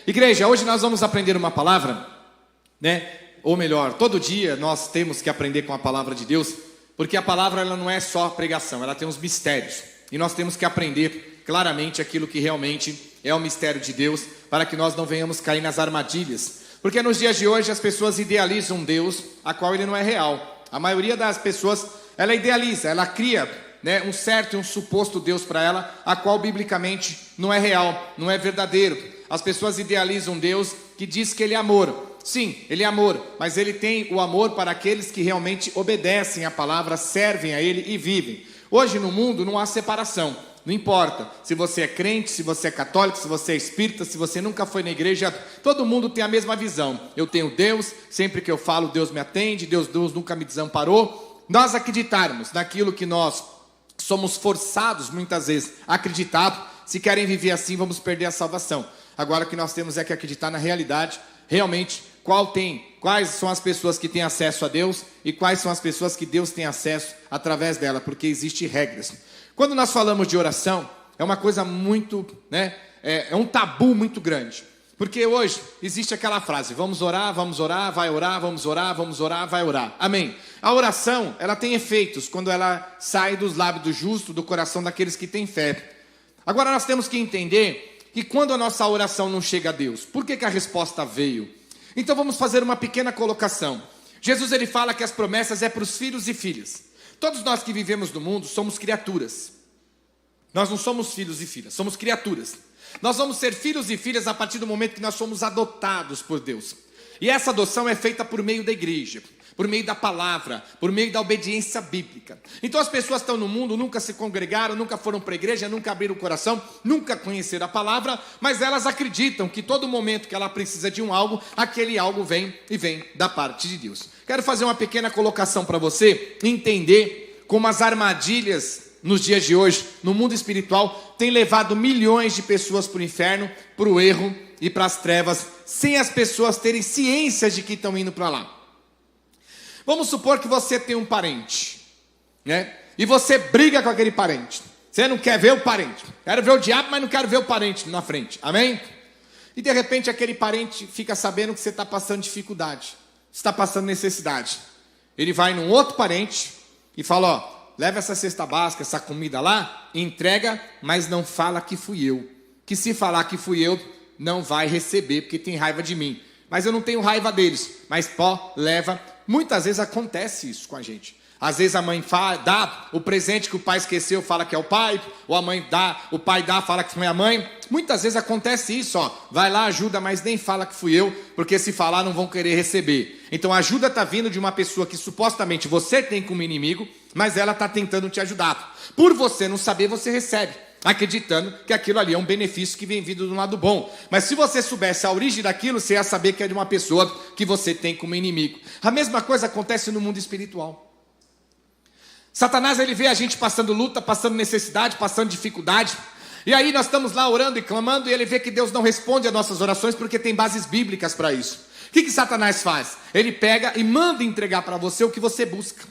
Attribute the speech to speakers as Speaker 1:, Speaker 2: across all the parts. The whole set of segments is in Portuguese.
Speaker 1: Igreja, hoje nós vamos aprender uma palavra, né? Ou melhor, todo dia nós temos que aprender com a palavra de Deus, porque a palavra ela não é só pregação, ela tem uns mistérios. E nós temos que aprender claramente aquilo que realmente é o mistério de Deus, para que nós não venhamos cair nas armadilhas. Porque nos dias de hoje as pessoas idealizam um Deus, a qual ele não é real. A maioria das pessoas, ela idealiza, ela cria, né, um certo e um suposto Deus para ela, a qual biblicamente não é real, não é verdadeiro. As pessoas idealizam um Deus que diz que ele é amor. Sim, ele é amor, mas ele tem o amor para aqueles que realmente obedecem à palavra, servem a ele e vivem. Hoje no mundo não há separação. Não importa se você é crente, se você é católico, se você é espírita, se você nunca foi na igreja, todo mundo tem a mesma visão. Eu tenho Deus, sempre que eu falo Deus me atende, Deus nunca me desamparou. Nós acreditarmos naquilo que nós somos forçados muitas vezes a acreditar, se querem viver assim vamos perder a salvação. Agora o que nós temos é que acreditar na realidade, realmente quais são as pessoas que têm acesso a Deus e quais são as pessoas que Deus tem acesso através dela, porque existem regras. Quando nós falamos de oração, é uma coisa muito, é um tabu muito grande. Porque hoje existe aquela frase, vamos orar, vai orar, vamos orar, vai orar. Amém. A oração, ela tem efeitos quando ela sai dos lábios do justo, do coração daqueles que têm fé. Agora nós temos que entender que quando a nossa oração não chega a Deus, por que a resposta veio? Então vamos fazer uma pequena colocação. Jesus ele fala que as promessas é para os filhos e filhas. Todos nós que vivemos no mundo somos criaturas. Nós não somos filhos e filhas, somos criaturas. Nós vamos ser filhos e filhas a partir do momento que nós somos adotados por Deus. E essa adoção é feita por meio da igreja, por meio da palavra, por meio da obediência bíblica. Então as pessoas estão no mundo, nunca se congregaram, nunca foram para a igreja, nunca abriram o coração, nunca conheceram a palavra, mas elas acreditam que todo momento que ela precisa de um algo, aquele algo vem da parte de Deus. Quero fazer uma pequena colocação para você entender como as armadilhas nos dias de hoje, no mundo espiritual, têm levado milhões de pessoas para o inferno, para o erro e para as trevas, sem as pessoas terem ciência de que estão indo para lá. Vamos supor que você tem um parente, né? E você briga com aquele parente. Você não quer ver o parente. Quero ver o diabo, mas não quero ver o parente na frente. Amém? E de repente aquele parente fica sabendo que você está passando dificuldade. Você está passando necessidade. Ele vai num outro parente e fala, ó, leva essa cesta básica, essa comida lá, entrega, mas não fala que fui eu. Que se falar que fui eu, não vai receber, porque tem raiva de mim. Mas eu não tenho raiva deles. Mas leva. Muitas vezes acontece isso com a gente. Às vezes a mãe dá o presente que o pai esqueceu, fala que é o pai. Ou o pai dá, fala que foi a mãe. Muitas vezes acontece isso, ó. Vai lá, ajuda, mas nem fala que fui eu, porque se falar não vão querer receber. Então a ajuda está vindo de uma pessoa que supostamente você tem como inimigo, mas ela está tentando te ajudar. Por você não saber, você recebe, acreditando que aquilo ali é um benefício que vem vindo do lado bom. Mas se você soubesse a origem daquilo, você ia saber que é de uma pessoa que você tem como inimigo. A mesma coisa acontece no mundo espiritual. Satanás ele vê a gente passando luta, passando necessidade, passando dificuldade. E aí nós estamos lá orando e clamando e ele vê que Deus não responde às nossas orações porque tem bases bíblicas para isso. O que Satanás faz? Ele pega e manda entregar para você o que você busca,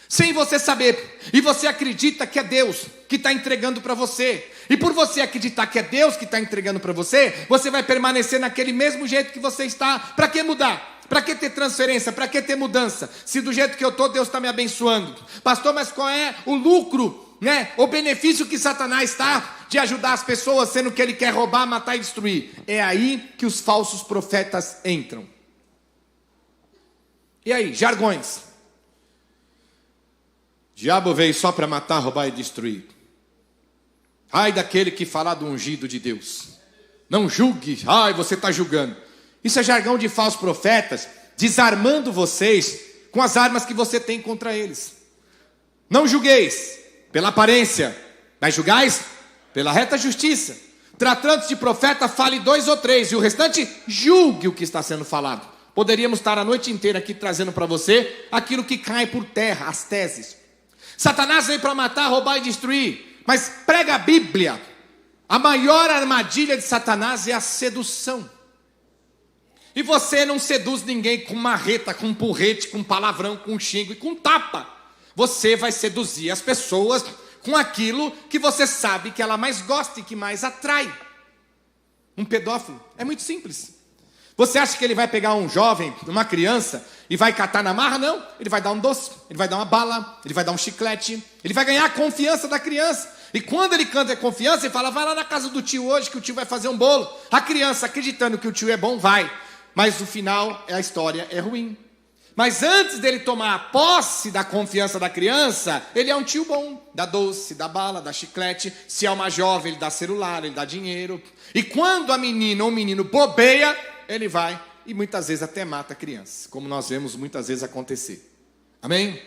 Speaker 1: sem você saber. E você acredita que é Deus que está entregando para você. E por você acreditar que é Deus que está entregando para você, você vai permanecer naquele mesmo jeito que você está. Para que mudar? Para que ter transferência? Para que ter mudança? Se do jeito que eu estou, Deus está me abençoando. Pastor, mas qual é o lucro, né? O benefício que Satanás está de ajudar as pessoas, sendo que ele quer roubar, matar e destruir? É aí que os falsos profetas entram. E aí, jargões. Diabo veio só para matar, roubar e destruir. Ai daquele que falar do ungido de Deus. Não julgue, ai você está julgando. Isso é jargão de falsos profetas, desarmando vocês com as armas que você tem contra eles. Não julgueis pela aparência, mas julgais pela reta justiça. Tratando-se de profeta, fale 2 ou 3, e o restante julgue o que está sendo falado. Poderíamos estar a noite inteira aqui trazendo para você aquilo que cai por terra, as teses. Satanás veio para matar, roubar e destruir, mas prega a Bíblia. A maior armadilha de Satanás é a sedução. E você não seduz ninguém com marreta, com porrete, com palavrão, com xingo e com tapa. Você vai seduzir as pessoas com aquilo que você sabe que ela mais gosta e que mais atrai. um pedófilo? É muito simples. Você acha que ele vai pegar um jovem, uma criança, e vai catar na marra? Não. Ele vai dar um doce, ele vai dar uma bala, ele vai dar um chiclete, ele vai ganhar a confiança da criança. E quando ele canta a confiança, ele fala, vai lá na casa do tio hoje, que o tio vai fazer um bolo. A criança, acreditando que o tio é bom, vai. Mas no final, a história é ruim. Mas antes dele tomar a posse da confiança da criança, ele é um tio bom. Dá doce, dá bala, dá chiclete. Se é uma jovem, ele dá celular, ele dá dinheiro. E quando a menina ou o menino bobeia, ele vai e muitas vezes até mata a criança. Como nós vemos muitas vezes acontecer. Amém?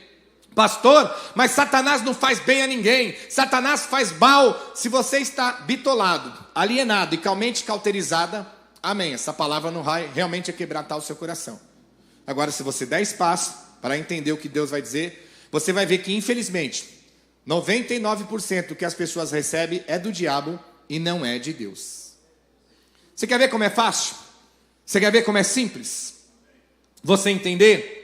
Speaker 1: Pastor, mas Satanás não faz bem a ninguém. Satanás faz mal. Se você está bitolado, alienado e calmente cauterizada, amém. Essa palavra não vai realmente quebrantar o seu coração. Agora, se você der espaço para entender o que Deus vai dizer, você vai ver que, infelizmente, 99% do que as pessoas recebem é do diabo e não é de Deus. Você quer ver como é fácil? Você quer ver como é simples? Você entender?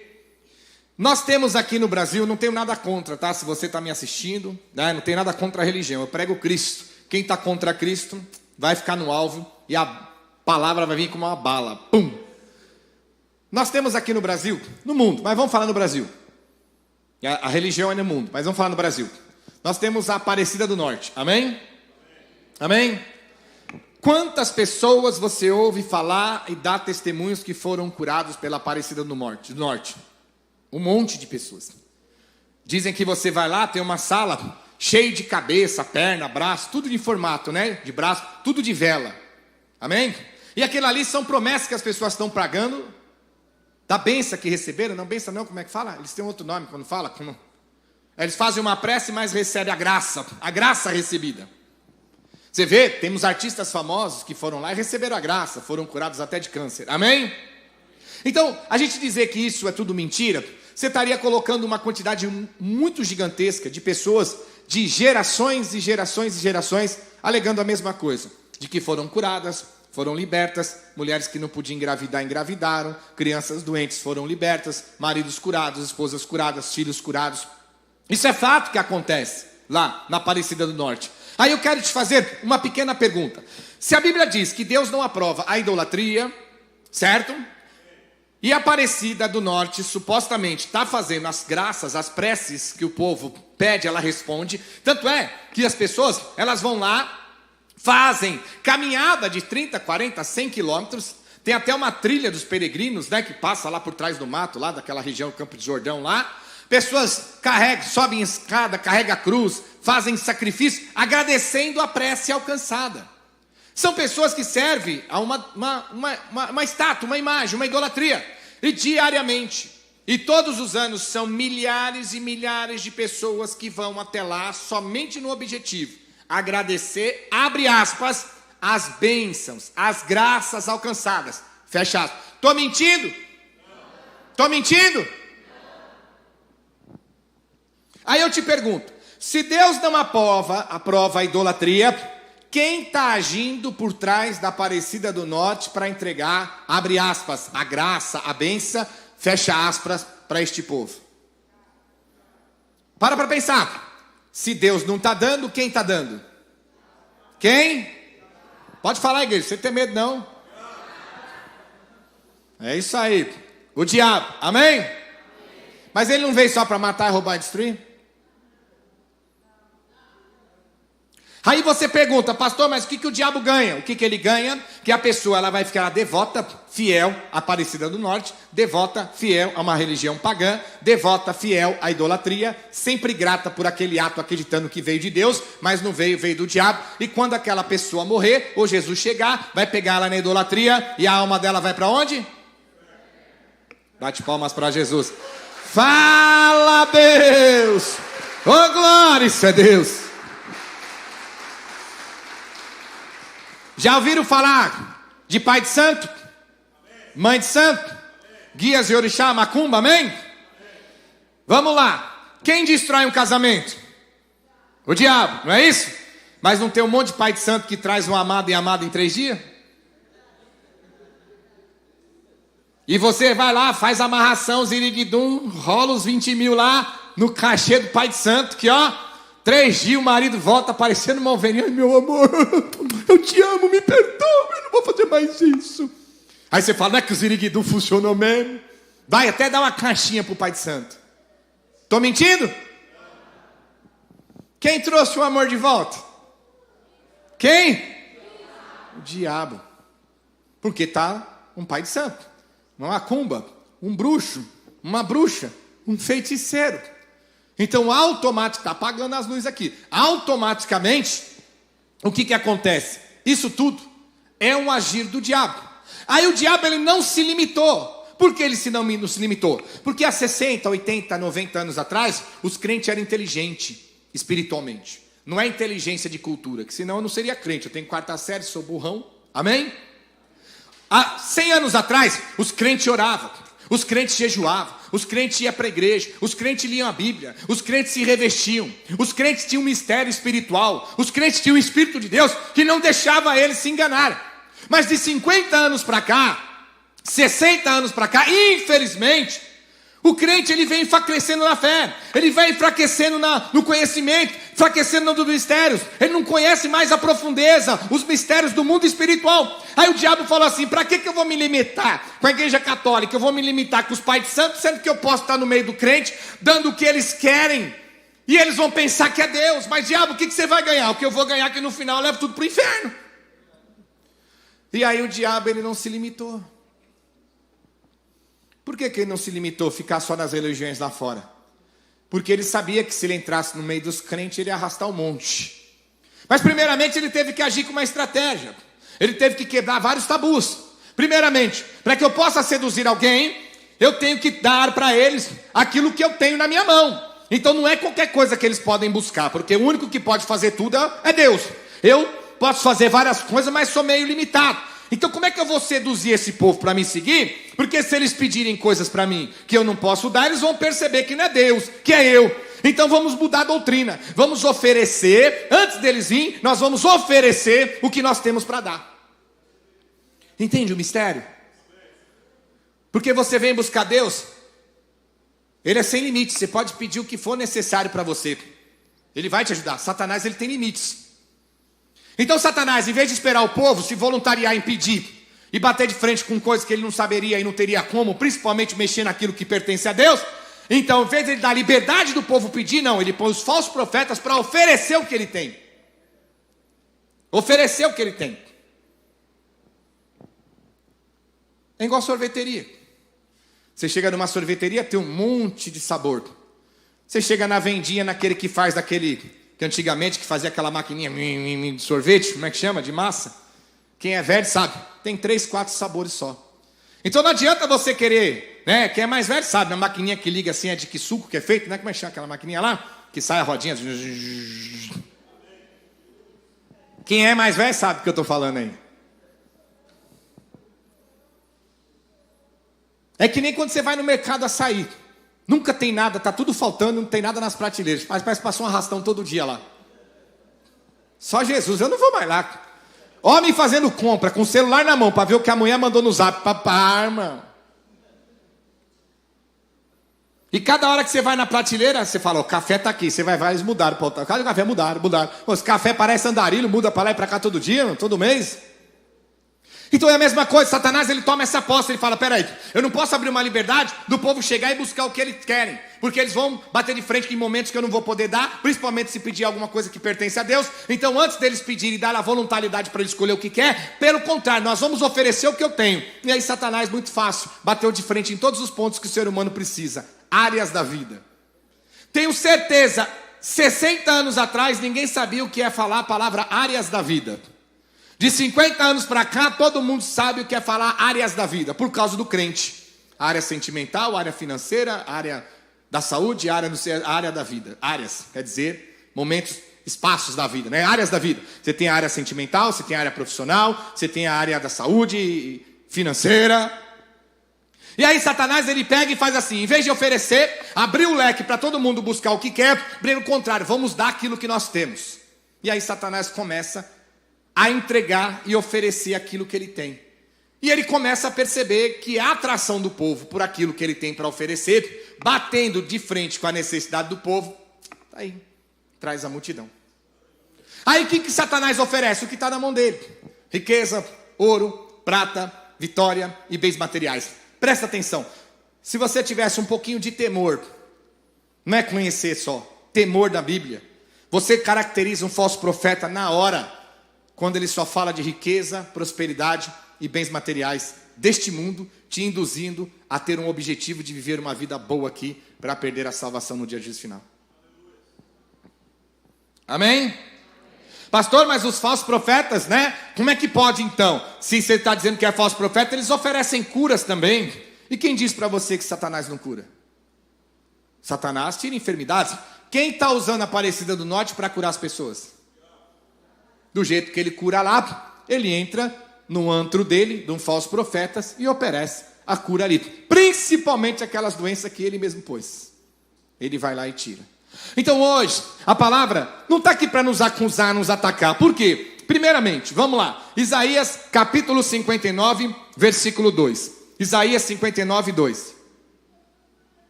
Speaker 1: Nós temos aqui no Brasil, não tenho nada contra, tá? Se você está me assistindo, né? Não tenho nada contra a religião, eu prego Cristo. Quem está contra Cristo vai ficar no alvo e a palavra vai vir como uma bala. Pum! Nós temos aqui no Brasil, no mundo, mas vamos falar no Brasil. A religião é no mundo, mas vamos falar no Brasil. Nós temos a Aparecida do Norte, amém? Amém? Quantas pessoas você ouve falar e dá testemunhos que foram curados pela Aparecida do Norte? Um monte de pessoas. Dizem que você vai lá, tem uma sala cheia de cabeça, perna, braço, tudo de formato, né? De braço, tudo de vela. Amém? E aquilo ali são promessas que as pessoas estão pagando. Da benção que receberam, não benção não, como é que fala? Eles têm outro nome quando fala. Eles fazem uma prece, mas recebem a graça recebida. Você vê, temos artistas famosos que foram lá e receberam a graça, foram curados até de câncer, amém? Então, a gente dizer que isso é tudo mentira, você estaria colocando uma quantidade muito gigantesca de pessoas, de gerações e gerações e gerações, alegando a mesma coisa, de que foram curadas, foram libertas, mulheres que não podiam engravidar, engravidaram, crianças doentes foram libertas, maridos curados, esposas curadas, filhos curados. Isso é fato que acontece lá na Aparecida do Norte. Aí eu quero te fazer uma pequena pergunta. Se a Bíblia diz que Deus não aprova a idolatria, certo? E a Aparecida do Norte supostamente está fazendo as graças, as preces que o povo pede, ela responde. Tanto é que as pessoas, elas vão lá, fazem caminhada de 30, 40, 100 quilômetros. Tem até uma trilha dos peregrinos, né, que passa lá por trás do mato, lá daquela região, Campo de Jordão lá. Pessoas sobem escada, carregam a cruz, fazem sacrifício, agradecendo a prece alcançada. São pessoas que servem a uma estátua, uma imagem, uma idolatria. E diariamente, e todos os anos, são milhares e milhares de pessoas que vão até lá somente no objetivo agradecer, abre aspas, as bênçãos, as graças alcançadas. Fecha aspas. Estou mentindo? Estou mentindo? Aí eu te pergunto, se Deus não aprova a idolatria, quem está agindo por trás da Aparecida do Norte para entregar, abre aspas, a graça, a bênção, fecha aspas, para este povo? Para pensar. Se Deus não está dando, quem está dando? Quem? Pode falar, igreja, você tem medo não? É isso aí. O diabo, amém? Mas ele não veio só para matar, roubar e destruir? Aí você pergunta, pastor, mas o que o diabo ganha? O que ele ganha? Que a pessoa ela vai ficar devota, fiel à Aparecida do Norte, devota, fiel a uma religião pagã, devota, fiel à idolatria, sempre grata por aquele ato, acreditando que veio de Deus, mas não veio do diabo. E quando aquela pessoa morrer, ou Jesus chegar, vai pegar ela na idolatria, e a alma dela vai para onde? Bate palmas para Jesus. Fala, Deus! Oh, glória, isso é Deus! Já ouviram falar de pai de santo? Mãe de santo? Guias de orixá, macumba, amém? Vamos lá. Quem destrói um casamento? O diabo, não é isso? Mas não tem um monte de pai de santo que traz um amado e amada em 3 dias? E você vai lá, faz amarração, ziriguidum, rola os 20 mil lá no cachê do pai de santo, que ó, 3 dias o marido volta parecendo uma ovelhinha. Meu amor, eu te amo, me perdoa, eu não vou fazer mais isso. Aí você fala, não é que o Ziriguidu funcionou mesmo? Vai até dar uma caixinha pro Pai de Santo. Estou mentindo? Quem trouxe o amor de volta? Quem? O diabo. Porque está um Pai de Santo, uma macumba, um bruxo, uma bruxa, um feiticeiro. Então, automaticamente, está apagando as luzes aqui. Automaticamente, o que acontece? Isso tudo é um agir do diabo. Aí o diabo ele não se limitou. Por que ele não se limitou? Porque há 60, 80, 90 anos atrás, os crentes eram inteligentes espiritualmente. Não é inteligência de cultura, que senão eu não seria crente. Eu tenho 4ª série, sou burrão. Amém? Há 100 anos atrás, os crentes oravam. Os crentes jejuavam, os crentes iam para a igreja, os crentes liam a Bíblia, os crentes se revestiam, os crentes tinham um mistério espiritual, os crentes tinham o Espírito de Deus que não deixava eles se enganarem. Mas de 50 anos para cá, 60 anos para cá, infelizmente, o crente ele vem enfraquecendo na fé, ele vem enfraquecendo no conhecimento, enfraquecendo nos mistérios, ele não conhece mais a profundeza, os mistérios do mundo espiritual. Aí o diabo falou assim, para que eu vou me limitar com a igreja católica, eu vou me limitar com os pais de santo, sendo que eu posso estar no meio do crente, dando o que eles querem, e eles vão pensar que é Deus. Mas diabo, o que você vai ganhar? O que eu vou ganhar que no final eu levo tudo para o inferno. E aí o diabo ele não se limitou. Por que ele não se limitou a ficar só nas religiões lá fora? Porque ele sabia que se ele entrasse no meio dos crentes, ele ia arrastar um monte. Mas primeiramente ele teve que agir com uma estratégia. Ele teve que quebrar vários tabus. Primeiramente, para que eu possa seduzir alguém, eu tenho que dar para eles aquilo que eu tenho na minha mão. Então não é qualquer coisa que eles podem buscar, porque o único que pode fazer tudo é Deus. Eu posso fazer várias coisas, mas sou meio limitado. Então como é que eu vou seduzir esse povo para me seguir? Porque se eles pedirem coisas para mim que eu não posso dar, eles vão perceber que não é Deus, que é eu. Então vamos mudar a doutrina, vamos oferecer, antes deles vir, nós vamos oferecer o que nós temos para dar. Entende o mistério? Porque você vem buscar Deus, Ele é sem limites, você pode pedir o que for necessário para você, Ele vai te ajudar. Satanás ele tem limites. Então Satanás, em vez de esperar o povo se voluntariar em pedir e bater de frente com coisas que ele não saberia e não teria como, principalmente mexer naquilo que pertence a Deus, então em vez de ele dar liberdade do povo pedir, não, ele põe os falsos profetas para oferecer o que ele tem. Oferecer o que ele tem. É igual sorveteria. Você chega numa sorveteria, tem um monte de sabor. Você chega na vendinha, naquele que faz daquele... que antigamente que fazia aquela maquininha de sorvete, como é que chama? De massa. Quem é velho sabe, tem 3, 4 sabores só. Então não adianta você querer, né? Quem é mais velho sabe, a maquininha que liga assim é de que suco que é feito, né? Como é que chama aquela maquininha lá? Que sai a rodinha. Quem é mais velho sabe o que eu estou falando aí. É que nem quando você vai no mercado açaí. Nunca tem nada, está tudo faltando, não tem nada nas prateleiras. Mas parece que passou um arrastão todo dia lá. Só Jesus, eu não vou mais lá. Homem fazendo compra com o celular na mão para ver o que a mulher mandou no zap. Papá, irmão. E cada hora que você vai na prateleira, você fala, o café está aqui. Você vai, eles mudaram. Cada café mudaram. Esse café parece andarilho, muda para lá e para cá todo dia, todo mês. Então é a mesma coisa, Satanás ele toma essa aposta, ele fala, peraí, eu não posso abrir uma liberdade do povo chegar e buscar o que eles querem, porque eles vão bater de frente em momentos que eu não vou poder dar, principalmente se pedir alguma coisa que pertence a Deus. Então antes deles pedirem e dar a voluntariedade para ele escolher o que quer, pelo contrário, nós vamos oferecer o que eu tenho. E aí Satanás, muito fácil, bateu de frente em todos os pontos que o ser humano precisa, áreas da vida. Tenho certeza, 60 anos atrás ninguém sabia o que é falar a palavra áreas da vida. De 50 anos para cá, todo mundo sabe o que é falar áreas da vida, por causa do crente. A área sentimental, a área financeira, a área da saúde, a área da vida. Áreas, quer dizer, momentos, espaços da vida, né? Áreas da vida. Você tem a área sentimental, você tem a área profissional, você tem a área da saúde, financeira. E aí Satanás ele pega e faz assim, em vez de oferecer, abrir o leque para todo mundo buscar o que quer, pelo contrário, vamos dar aquilo que nós temos. E aí Satanás começa a entregar e oferecer aquilo que ele tem. E ele começa a perceber que a atração do povo por aquilo que ele tem para oferecer, batendo de frente com a necessidade do povo, tá aí. traz a multidão. Aí o que Satanás oferece? O que está na mão dele: riqueza, ouro, prata, vitória e bens materiais. Presta atenção, se você tivesse um pouquinho de temor, não é conhecer só, temor da Bíblia, você caracteriza um falso profeta na hora, quando ele só fala de riqueza, prosperidade e bens materiais deste mundo, te induzindo a ter um objetivo de viver uma vida boa aqui, para perder a salvação no dia de juízo final. Amém? Pastor, mas os falsos profetas, né? Como é que pode então? Se você está dizendo que é falso profeta, eles oferecem curas também. E quem diz para você que Satanás não cura? Satanás tira enfermidades. Quem está usando a Aparecida do Norte para curar as pessoas? Do jeito que ele cura lá, ele entra no antro dele, de um falso profeta, e oferece a cura ali. Principalmente aquelas doenças que ele mesmo pôs. Ele vai lá e tira. Então hoje, a palavra não está aqui para nos acusar, nos atacar. Por quê? Primeiramente, vamos lá. Isaías capítulo 59, versículo 2. Isaías 59, 2.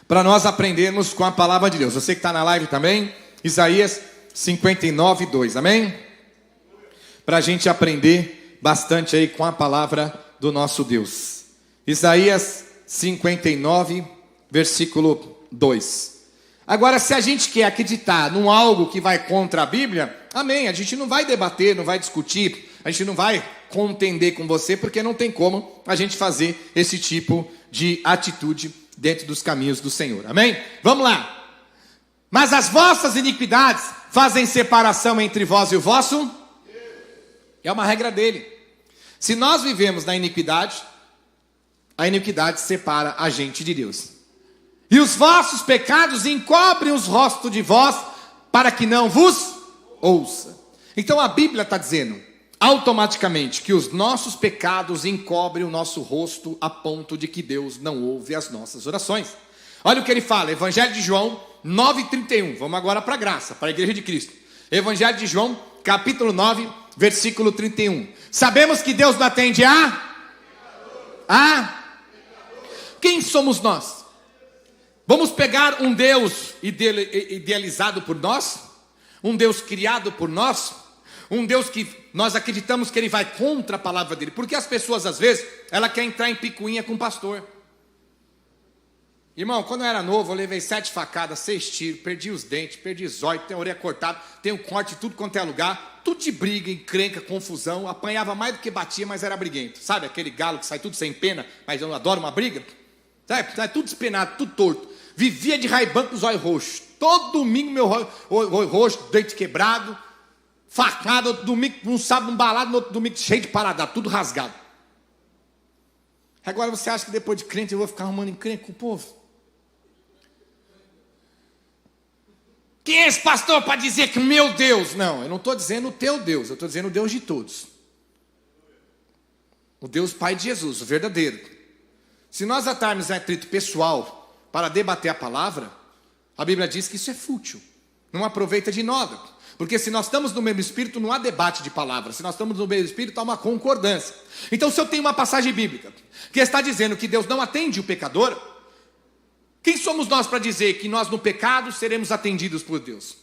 Speaker 1: Para nós aprendermos com a palavra de Deus. Você que está na live também, Isaías 59, 2. Amém? Para a gente aprender bastante aí com a palavra do nosso Deus. Isaías 59, versículo 2. Agora, se a gente quer acreditar num algo que vai contra a Bíblia, amém, a gente não vai debater, não vai discutir, a gente não vai contender com você, porque não tem como a gente fazer esse tipo de atitude dentro dos caminhos do Senhor, amém? Vamos lá. Mas as vossas iniquidades fazem separação entre vós e o vosso? É uma regra dele. Se nós vivemos na iniquidade, a iniquidade separa a gente de Deus. E os vossos pecados encobrem os rostos de vós, para que não vos ouça. Então a Bíblia está dizendo, automaticamente, que os nossos pecados encobrem o nosso rosto, a ponto de que Deus não ouve as nossas orações. Olha o que ele fala, Evangelho de João 9,31. Vamos agora para a graça, para a igreja de Cristo. Evangelho de João, capítulo 9, versículo 31. Sabemos que Deus não atende a quem somos nós? Vamos pegar um Deus idealizado por nós? Um Deus criado por nós? Um Deus que nós acreditamos que Ele vai contra a palavra dEle? Porque as pessoas, às vezes, ela quer entrar em picuinha com o pastor. Irmão, quando eu era novo, eu levei 7 facadas, 6 tiros, perdi os dentes, perdi os olhos, tenho a orelha cortada, tenho corte em tudo quanto é lugar, tudo de briga, encrenca, confusão, apanhava mais do que batia, mas era briguento. Sabe aquele galo que sai tudo sem pena, mas eu não adoro uma briga? Sabe, tudo despenado, tudo torto. Vivia de Ray-Ban com os olhos roxos. Todo domingo meu olho roxo, dente quebrado, facada, outro domingo, um sábado embalado, no outro domingo cheio de paladar, tudo rasgado. Agora você acha que depois de crente eu vou ficar arrumando encrenca com o povo? Quem é esse pastor para dizer que meu Deus? Não, eu não estou dizendo o teu Deus, eu estou dizendo o Deus de todos. O Deus Pai de Jesus, o verdadeiro. Se nós atarmos atrito pessoal para debater a palavra, a Bíblia diz que isso é fútil, não aproveita de nada. Porque se nós estamos no mesmo espírito, não há debate de palavras. Se nós estamos no mesmo espírito, há uma concordância. Então, se eu tenho uma passagem bíblica que está dizendo que Deus não atende o pecador, quem somos nós para dizer que nós no pecado seremos atendidos por Deus?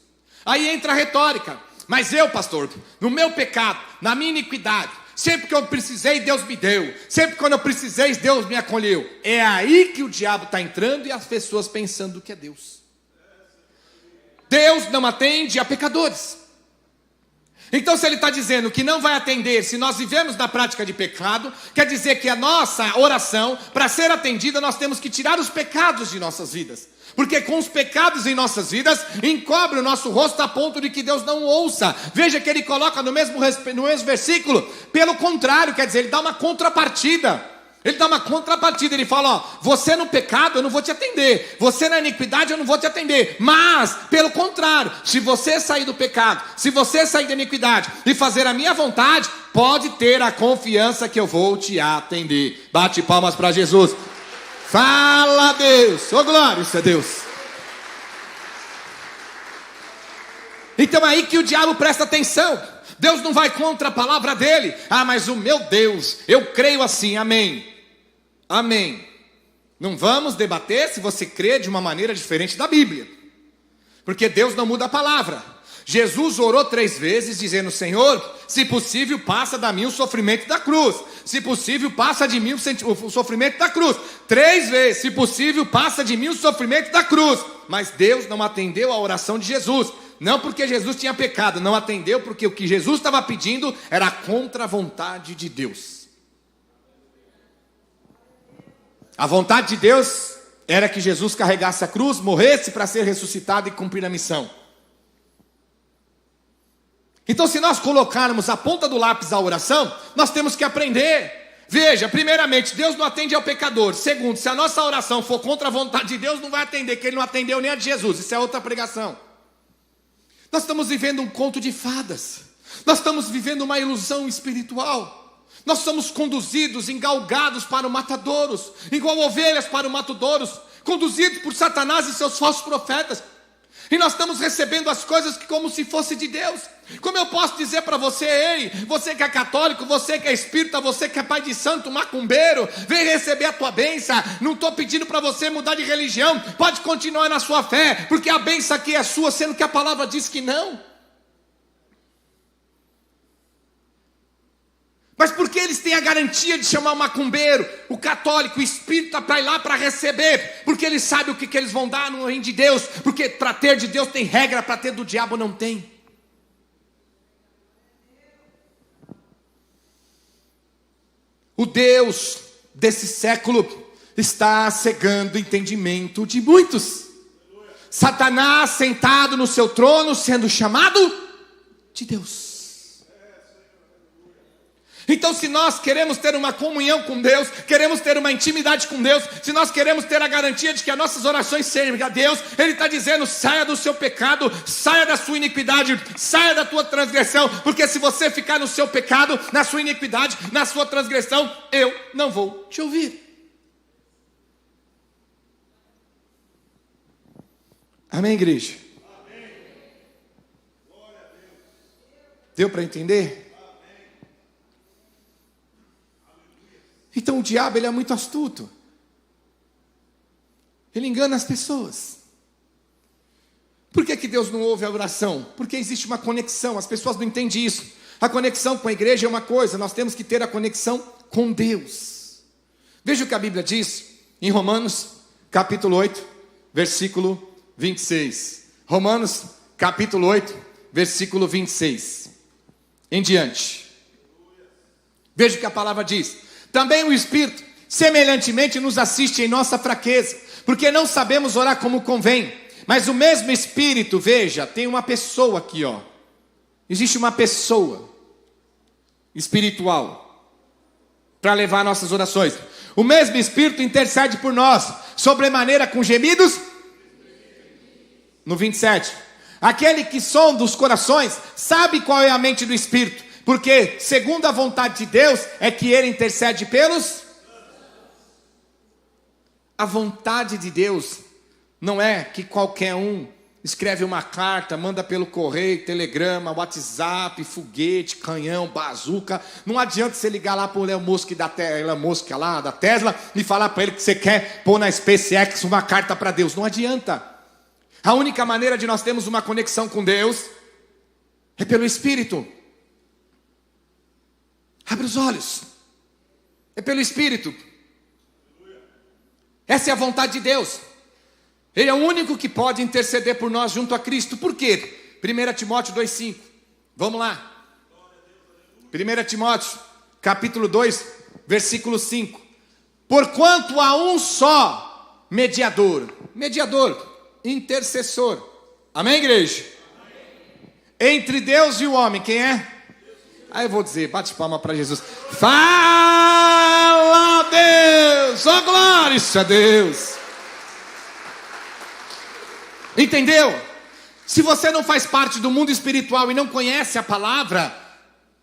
Speaker 1: Aí entra a retórica. Mas eu, pastor, no meu pecado, na minha iniquidade, sempre que eu precisei, Deus me deu. Sempre quando eu precisei, Deus me acolheu. É aí que o diabo está entrando e as pessoas pensando que é Deus. Deus não atende a pecadores. Então, se ele está dizendo que não vai atender se nós vivemos na prática de pecado, quer dizer que a nossa oração, para ser atendida, nós temos que tirar os pecados de nossas vidas. Porque com os pecados em nossas vidas, encobre o nosso rosto a ponto de que Deus não ouça. Veja que ele coloca no mesmo versículo, pelo contrário, quer dizer, ele dá uma contrapartida. Ele dá uma contrapartida, ele fala, ó, você no pecado eu não vou te atender, você na iniquidade eu não vou te atender, mas, pelo contrário, se você sair do pecado, se você sair da iniquidade e fazer a minha vontade, pode ter a confiança que eu vou te atender. Bate palmas para Jesus. Fala Deus, ô glória, isso é Deus. Então é aí que o diabo presta atenção. Deus não vai contra a palavra dele. Ah, mas o meu Deus, eu creio assim, amém. Amém. Não vamos debater se você crê de uma maneira diferente da Bíblia. Porque Deus não muda a palavra. Jesus orou 3 vezes dizendo: Senhor, se possível passa de mim o sofrimento da cruz. Se possível passa de mim o sofrimento da cruz. 3 vezes, se possível passa de mim o sofrimento da cruz. Mas Deus não atendeu a oração de Jesus. Não porque Jesus tinha pecado, não atendeu porque o que Jesus estava pedindo era contra a vontade de Deus. A vontade de Deus era que Jesus carregasse a cruz, morresse para ser ressuscitado e cumprir a missão. Então, se nós colocarmos a ponta do lápis a oração, nós temos que aprender. Veja, primeiramente, Deus não atende ao pecador. Segundo, se a nossa oração for contra a vontade de Deus, não vai atender, que Ele não atendeu nem a de Jesus. Isso é outra pregação. Nós estamos vivendo um conto de fadas. Nós estamos vivendo uma ilusão espiritual. Nós somos conduzidos, engalgados para o matadouros, igual ovelhas para o matadouros, conduzidos por Satanás e seus falsos profetas. E nós estamos recebendo as coisas como se fosse de Deus. Como eu posso dizer para você: ei, você que é católico, você que é espírita, você que é pai de santo, macumbeiro, vem receber a tua bênção. Não estou pedindo para você mudar de religião, pode continuar na sua fé, porque a bênção aqui é sua, sendo que a palavra diz que não. Mas por que eles têm a garantia de chamar o macumbeiro, o católico, o espírita para ir lá para receber? Porque eles sabem o que eles vão dar no reino de Deus. Porque para ter de Deus tem regra, para ter do diabo não tem. O Deus desse século está cegando o entendimento de muitos. Satanás sentado no seu trono, sendo chamado de Deus. Então, se nós queremos ter uma comunhão com Deus, queremos ter uma intimidade com Deus, se nós queremos ter a garantia de que as nossas orações servem a Deus, Ele está dizendo: saia do seu pecado, saia da sua iniquidade, saia da tua transgressão, porque se você ficar no seu pecado, na sua iniquidade, na sua transgressão, eu não vou te ouvir. Amém, igreja? Amém. Glória a Deus. Deu para entender? Então o diabo, ele é muito astuto. Ele engana as pessoas. Por que Deus não ouve a oração? Porque existe uma conexão, as pessoas não entendem isso. A conexão com a igreja é uma coisa, nós temos que ter a conexão com Deus. Veja o que a Bíblia diz em Romanos, capítulo 8, versículo 26. Romanos, capítulo 8, versículo 26. Em diante. Veja o que a palavra diz. Também o Espírito, semelhantemente, nos assiste em nossa fraqueza, porque não sabemos orar como convém. Mas o mesmo Espírito, veja, tem uma pessoa aqui, ó. Existe uma pessoa espiritual para levar nossas orações. O mesmo Espírito intercede por nós, sobremaneira com gemidos. No 27. Aquele que sonda os corações sabe qual é a mente do Espírito, porque segundo a vontade de Deus é que Ele intercede pelos. A vontade de Deus não é que qualquer um escreve uma carta, manda pelo correio, telegrama, WhatsApp, foguete, canhão, bazuca. Não adianta você ligar lá para o Elon Musk lá da Tesla e falar para ele que você quer pôr na SpaceX uma carta para Deus. Não adianta. A única maneira de nós termos uma conexão com Deus é pelo Espírito. Abre os olhos. É pelo Espírito. Essa é a vontade de Deus. Ele é o único que pode interceder por nós junto a Cristo. Por quê? 1 Timóteo 2,5. Vamos lá. 1 Timóteo, capítulo 2, versículo 5. Porquanto há um só mediador. Mediador, intercessor. Amém, igreja? Amém. Entre Deus e o homem, quem é? Aí eu vou dizer, bate palma para Jesus. Fala, Deus! Oh, glória a Deus! Entendeu? Se você não faz parte do mundo espiritual e não conhece a palavra,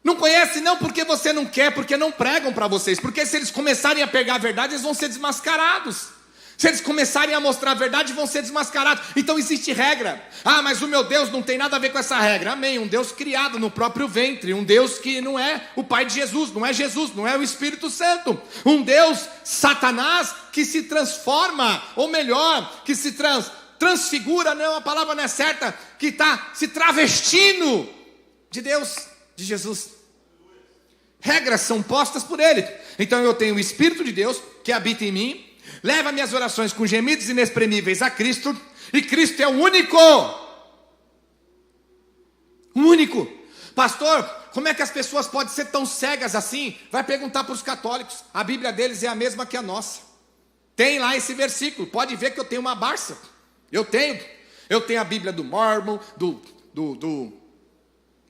Speaker 1: não conhece não porque você não quer, porque não pregam para vocês. Porque se eles começarem a pegar a verdade, eles vão ser desmascarados. Se eles começarem a mostrar a verdade, vão ser desmascarados. Então existe regra. Ah, mas o meu Deus não tem nada a ver com essa regra. Amém, um Deus criado no próprio ventre. Um Deus que não é o Pai de Jesus, não é o Espírito Santo. Um Deus, Satanás, que se transforma, ou melhor, que se transfigura, não, a palavra não é certa, que está se travestindo de Deus, de Jesus. Regras são postas por Ele. Então eu tenho o Espírito de Deus que habita em mim, leva minhas orações com gemidos inexprimíveis a Cristo, e Cristo é o único. O único. Pastor, como é que as pessoas podem ser tão cegas assim? Vai perguntar para os católicos. A Bíblia deles é a mesma que a nossa. Tem lá esse versículo. Pode ver que eu tenho uma Barça. Eu tenho a Bíblia do Mormon, do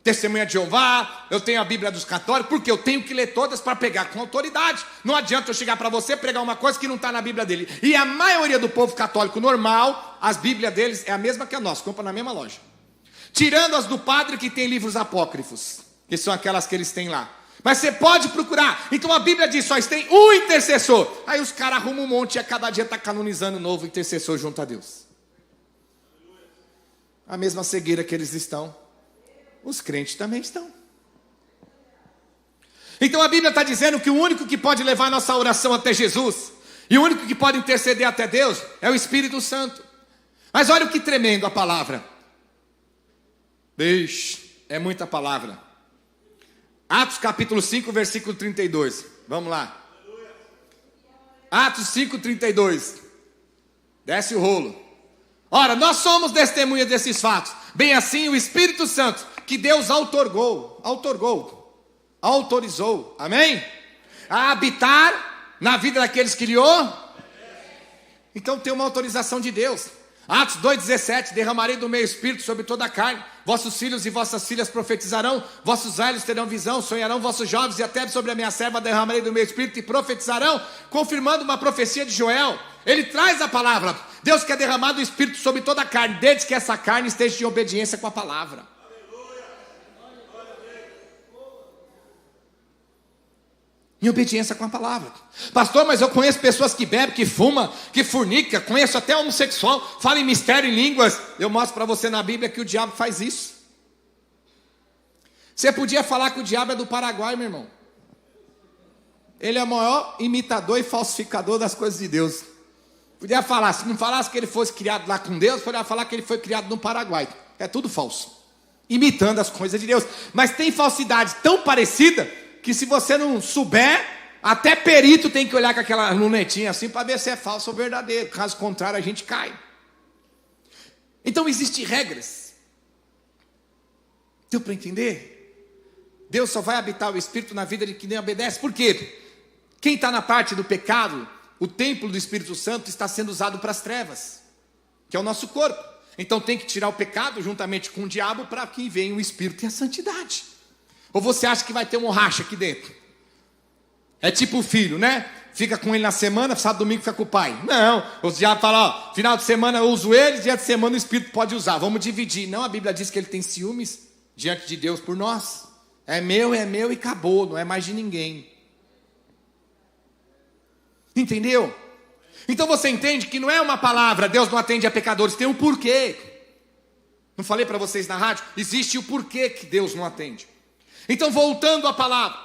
Speaker 1: Testemunha de Jeová, eu tenho a Bíblia dos católicos, porque eu tenho que ler todas para pegar com autoridade. Não adianta eu chegar para você e pregar uma coisa que não está na Bíblia dele. E a maioria do povo católico normal, as Bíblias deles é a mesma que a nossa, compra na mesma loja. Tirando as do padre que tem livros apócrifos, que são aquelas que eles têm lá. Mas você pode procurar. Então a Bíblia diz, só tem um intercessor. Aí os caras arrumam um monte e a cada dia está canonizando um novo intercessor junto a Deus. A mesma cegueira que eles estão, os crentes também estão. Então a Bíblia está dizendo que o único que pode levar a nossa oração até Jesus, e o único que pode interceder até Deus, é o Espírito Santo. Mas olha o que tremendo a palavra. Vixe, é muita palavra. Atos capítulo 5, versículo 32. Vamos lá. Atos 5, 32. Desce o rolo. Ora, nós somos testemunhas desses fatos. Bem assim o Espírito Santo, que Deus autorizou, amém? A habitar na vida daqueles que criou. Então tem uma autorização de Deus. Atos 2,17, derramarei do meu Espírito sobre toda a carne, vossos filhos e vossas filhas profetizarão, vossos velhos terão visão, sonharão vossos jovens, e até sobre a minha serva derramarei do meu Espírito e profetizarão, confirmando uma profecia de Joel. Ele traz a palavra. Deus quer derramar do Espírito sobre toda a carne, desde que essa carne esteja em obediência com a palavra. Em obediência com a palavra. Pastor, mas eu conheço pessoas que bebem, que fumam, que fornicam, conheço até homossexual, fala em mistério, em línguas. Eu mostro para você na Bíblia que o diabo faz isso. Você podia falar que o diabo é do Paraguai, meu irmão. Ele é o maior imitador e falsificador das coisas de Deus. Podia falar, se não falasse que ele fosse criado lá com Deus, podia falar que ele foi criado no Paraguai. É tudo falso. Imitando as coisas de Deus. Mas tem falsidade tão parecida que se você não souber, até perito tem que olhar com aquela lunetinha assim para ver se é falso ou verdadeiro. Caso contrário, a gente cai. Então existem regras. Deu para entender? Deus só vai habitar o Espírito na vida de quem nem obedece. Por quê? Quem está na parte do pecado, o templo do Espírito Santo está sendo usado para as trevas, que é o nosso corpo. Então tem que tirar o pecado juntamente com o diabo para que venha o Espírito e a santidade. Ou você acha que vai ter um racha aqui dentro? É tipo o filho, né? Fica com ele na semana, sábado, domingo fica com o pai. Não, os diabos falam, ó, final de semana eu uso ele, dia de semana o Espírito pode usar, vamos dividir. Não, a Bíblia diz que ele tem ciúmes diante de Deus por nós. É meu e acabou, não é mais de ninguém. Entendeu? Então você entende que não é uma palavra, Deus não atende a pecadores, tem um porquê. Não falei para vocês na rádio? Existe o porquê que Deus não atende. Então voltando à palavra,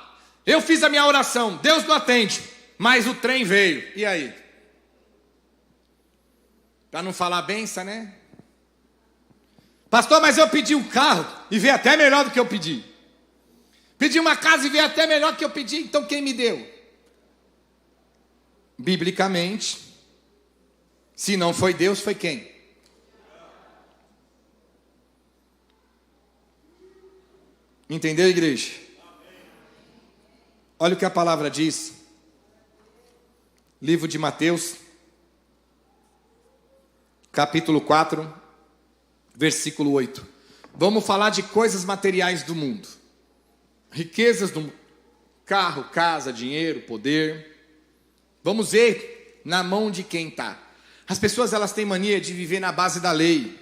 Speaker 1: eu fiz a minha oração, Deus não atende, mas o trem veio, e aí? Para não falar benção, né? Pastor, mas eu pedi um carro e veio até melhor do que eu pedi. Pedi uma casa e veio até melhor do que eu pedi, então quem me deu? Biblicamente, se não foi Deus, foi quem? Entendeu, igreja? Olha o que a palavra diz. Livro de Mateus, capítulo 4, versículo 8. Vamos falar de coisas materiais do mundo. Riquezas do mundo. Carro, casa, dinheiro, poder. Vamos ver na mão de quem está. As pessoas elas têm mania de viver na base da lei.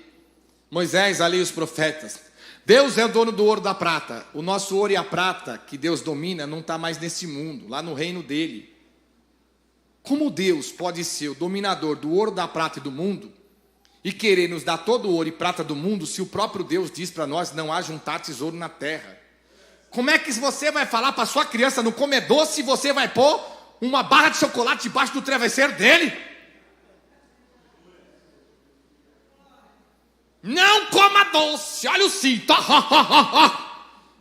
Speaker 1: Moisés, a lei e os profetas. Deus é o dono do ouro e da prata. O nosso ouro e a prata que Deus domina não está mais nesse mundo, lá no reino dele. Como Deus pode ser o dominador do ouro, da prata e do mundo e querer nos dar todo o ouro e prata do mundo se o próprio Deus diz para nós não há juntar tesouro na terra? Como é que você vai falar para sua criança não comer doce e você vai pôr uma barra de chocolate debaixo do travesseiro dele? Não coma doce, olha o cinto.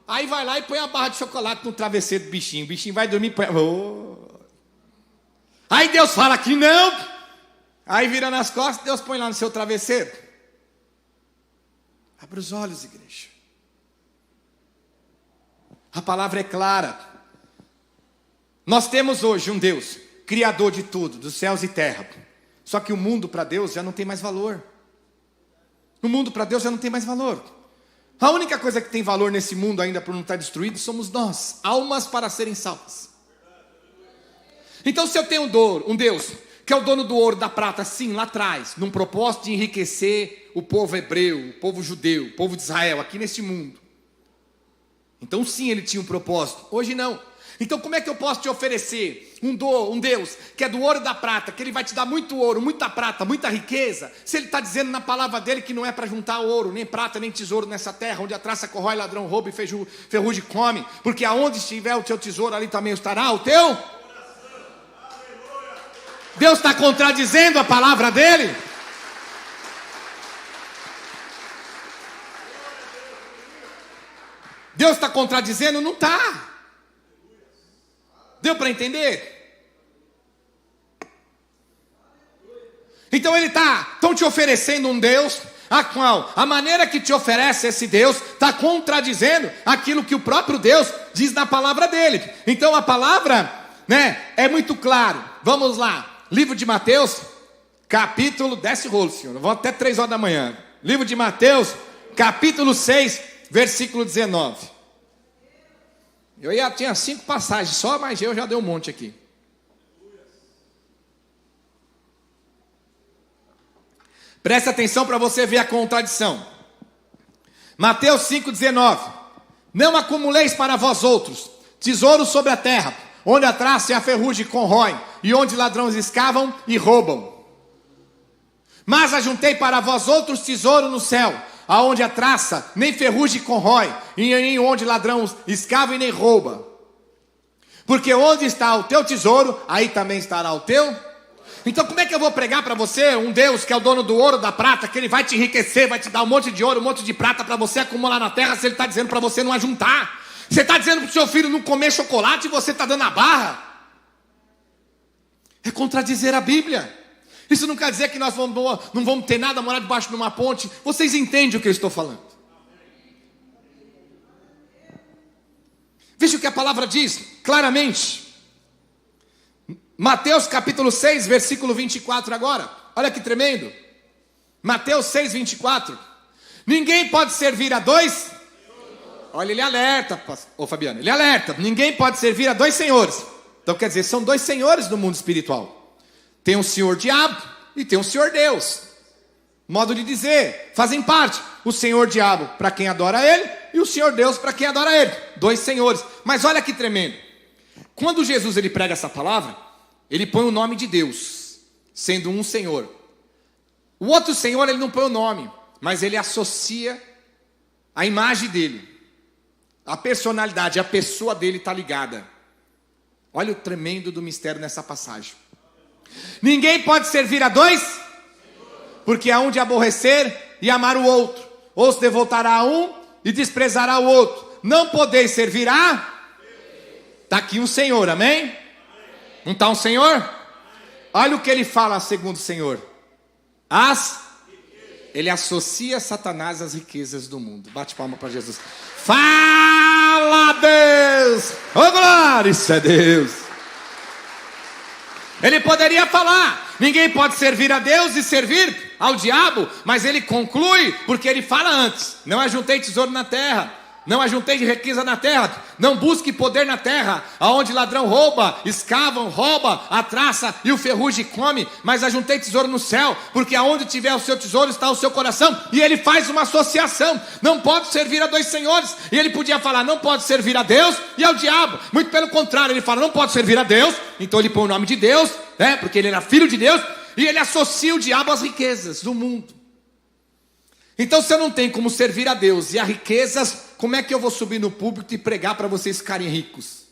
Speaker 1: Aí vai lá e põe a barra de chocolate no travesseiro do bichinho. O bichinho vai dormir e põe... Aí Deus fala que não. Aí vira nas costas, Deus põe lá no seu travesseiro. Abra os olhos, igreja. A palavra é clara. Nós temos hoje um Deus, criador de tudo, dos céus e terra. Só que o mundo para Deus já não tem mais valor. O mundo para Deus já não tem mais valor. A única coisa que tem valor nesse mundo ainda por não estar destruído somos nós, almas para serem salvas. Então se eu tenho um Deus que é o dono do ouro, da prata, sim, lá atrás, num propósito de enriquecer o povo hebreu, o povo judeu, o povo de Israel, aqui neste mundo. Então sim, ele tinha um propósito, hoje não. Então como é que eu posso te oferecer um Deus que é do ouro e da prata, que ele vai te dar muito ouro, muita prata, muita riqueza, se ele está dizendo na palavra dele que não é para juntar ouro, nem prata, nem tesouro nessa terra, onde a traça corrói, ladrão rouba e ferrugem come, porque aonde estiver o teu tesouro, ali também estará o teu... Deus está contradizendo a palavra dele? Deus está contradizendo? Não está. Deu para entender? Então ele estão te oferecendo um Deus, a qual a maneira que te oferece esse Deus está contradizendo aquilo que o próprio Deus diz na palavra dele. Então a palavra, é muito claro. Vamos lá. Livro de Mateus, capítulo, desce o rolo, senhor, vou até 3 horas da manhã. Livro de Mateus, capítulo 6, versículo 19. Eu tinha 5 passagens só, mas eu já dei um monte aqui. Presta atenção para você ver a contradição. Mateus 5,19. Não acumuleis para vós outros tesouros sobre a terra, onde a traça e a ferrugem corroem, e onde ladrões escavam e roubam. Mas ajuntei para vós outros tesouros no céu, aonde a traça nem ferrugem corrói, e nem onde ladrões escavam e nem rouba. Porque onde está o teu tesouro, aí também estará o teu. Então como é que eu vou pregar para você um Deus que é o dono do ouro, da prata, que ele vai te enriquecer, vai te dar um monte de ouro, um monte de prata para você acumular na terra, se ele está dizendo para você não ajuntar? Você está dizendo para o seu filho não comer chocolate e você está dando a barra? É contradizer a Bíblia. Isso não quer dizer que nós não vamos ter nada, morar debaixo de uma ponte. Vocês entendem o que eu estou falando? Veja o que a palavra diz claramente. Mateus capítulo 6, versículo 24 agora. Olha que tremendo. Mateus 6, 24. Ninguém pode servir a dois... Olha, ele alerta, ô Fabiano, ele alerta. Ninguém pode servir a dois senhores. Então quer dizer, são dois senhores no mundo espiritual. Tem o senhor diabo e tem o senhor Deus. Modo de dizer, fazem parte. O senhor diabo para quem adora ele e o senhor Deus para quem adora ele. Dois senhores. Mas olha que tremendo. Quando Jesus ele prega essa palavra, ele põe o nome de Deus, sendo um senhor. O outro senhor ele não põe o nome, mas ele associa a imagem dele. A personalidade, a pessoa dele está ligada. Olha o tremendo do mistério nessa passagem. Ninguém pode servir a dois, porque há um de aborrecer e amar o outro, ou se devotará a um e desprezará o outro. Não podeis servir a... Está aqui um Senhor, amém? Não está um Senhor? Olha o que ele fala segundo o Senhor. Ele associa Satanás às riquezas do mundo. Bate palma para Jesus. Fala, Deus! Ô glória, isso é Deus! Ele poderia falar, ninguém pode servir a Deus e servir ao diabo, mas ele conclui, porque ele fala antes: não ajuntei tesouro na terra, não ajuntei de riqueza na terra, não busque poder na terra, aonde ladrão rouba, escavam, rouba, a traça e o ferrugem come, mas ajuntei tesouro no céu, porque aonde tiver o seu tesouro está o seu coração. E ele faz uma associação, não pode servir a dois senhores. E ele podia falar, não pode servir a Deus e ao diabo. Muito pelo contrário, ele fala, não pode servir a Deus, então ele põe o nome de Deus, porque ele era filho de Deus, e ele associa o diabo às riquezas do mundo. Então se eu não tenho como servir a Deus e a riquezas, como é que eu vou subir no púlpito e pregar para vocês ficarem ricos?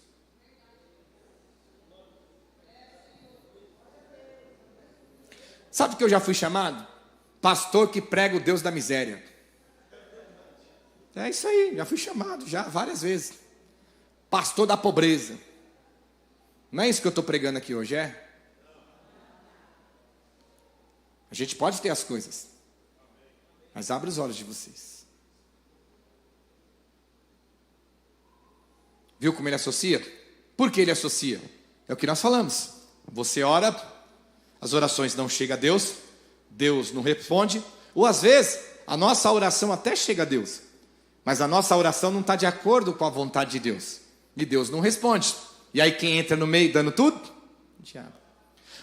Speaker 1: Sabe o que eu já fui chamado? pastor que prega o Deus da miséria. É isso aí, já fui chamado já várias vezes. Pastor da pobreza. Não é isso que eu estou pregando aqui hoje, é? A gente pode ter as coisas, mas abre os olhos de vocês. Viu como ele associa? Por que ele associa? É o que nós falamos. Você ora, as orações não chegam a Deus, Deus não responde, ou às vezes a nossa oração até chega a Deus, mas a nossa oração não está de acordo com a vontade de Deus, e Deus não responde. E aí quem entra no meio dando tudo? O diabo.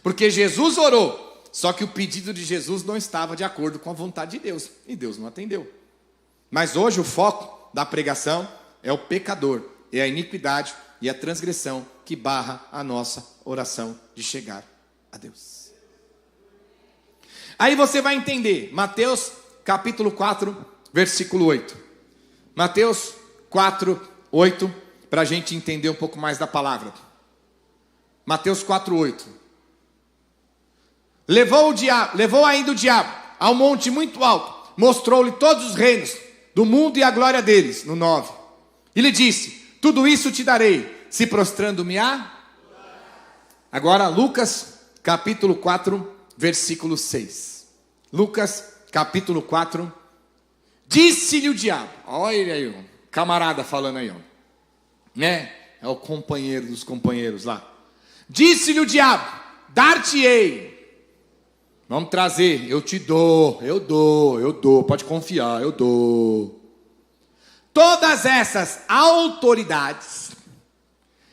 Speaker 1: Porque Jesus orou, só que o pedido de Jesus não estava de acordo com a vontade de Deus, e Deus não atendeu. Mas hoje o foco da pregação é o pecador, é a iniquidade e a transgressão que barra a nossa oração de chegar a Deus. Aí você vai entender, Mateus capítulo 4, versículo 8. Mateus 4, 8, para a gente entender um pouco mais da palavra. Mateus 4, 8. Levou ainda o diabo a um monte muito alto, mostrou-lhe todos os reinos do mundo e a glória deles, no 9. E lhe disse: tudo isso te darei, se prostrando-me-á. Agora Lucas capítulo 4, versículo 6. Lucas capítulo 4. Disse-lhe o diabo, olha aí, ó, camarada falando aí, ó, né? É o companheiro dos companheiros lá. Disse-lhe o diabo: dar-te-ei. Vamos trazer, eu te dou, eu dou, pode confiar, eu dou. Todas essas autoridades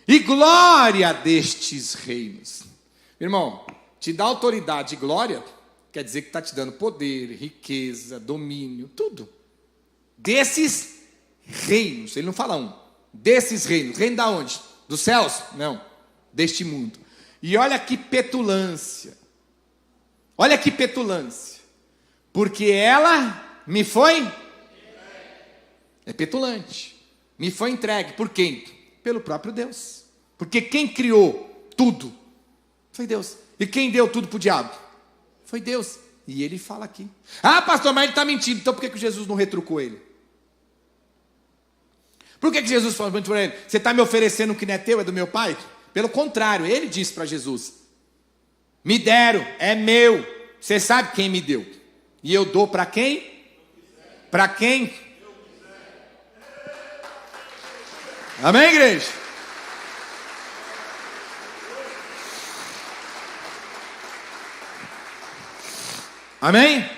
Speaker 1: e glória destes reinos. Irmão, te dá autoridade e glória, quer dizer que está te dando poder, riqueza, domínio, tudo. Desses reinos, ele não fala um, desses reinos. Reino da onde? Dos céus? Não, deste mundo. E olha que petulância. Olha que petulância. Porque ela me foi... É petulante. Me foi entregue. Por quem? Pelo próprio Deus. Porque quem criou tudo foi Deus. E quem deu tudo para o diabo? Foi Deus. E ele fala aqui. Ah, pastor, mas ele está mentindo. Então por que Jesus não retrucou ele? Por que Jesus falou para ele: você está me oferecendo o que não é teu, é do meu pai? Pelo contrário, ele disse para Jesus: me deram, é meu. Você sabe quem me deu. E eu dou para quem? Para quem? Amém, igreja? Amém?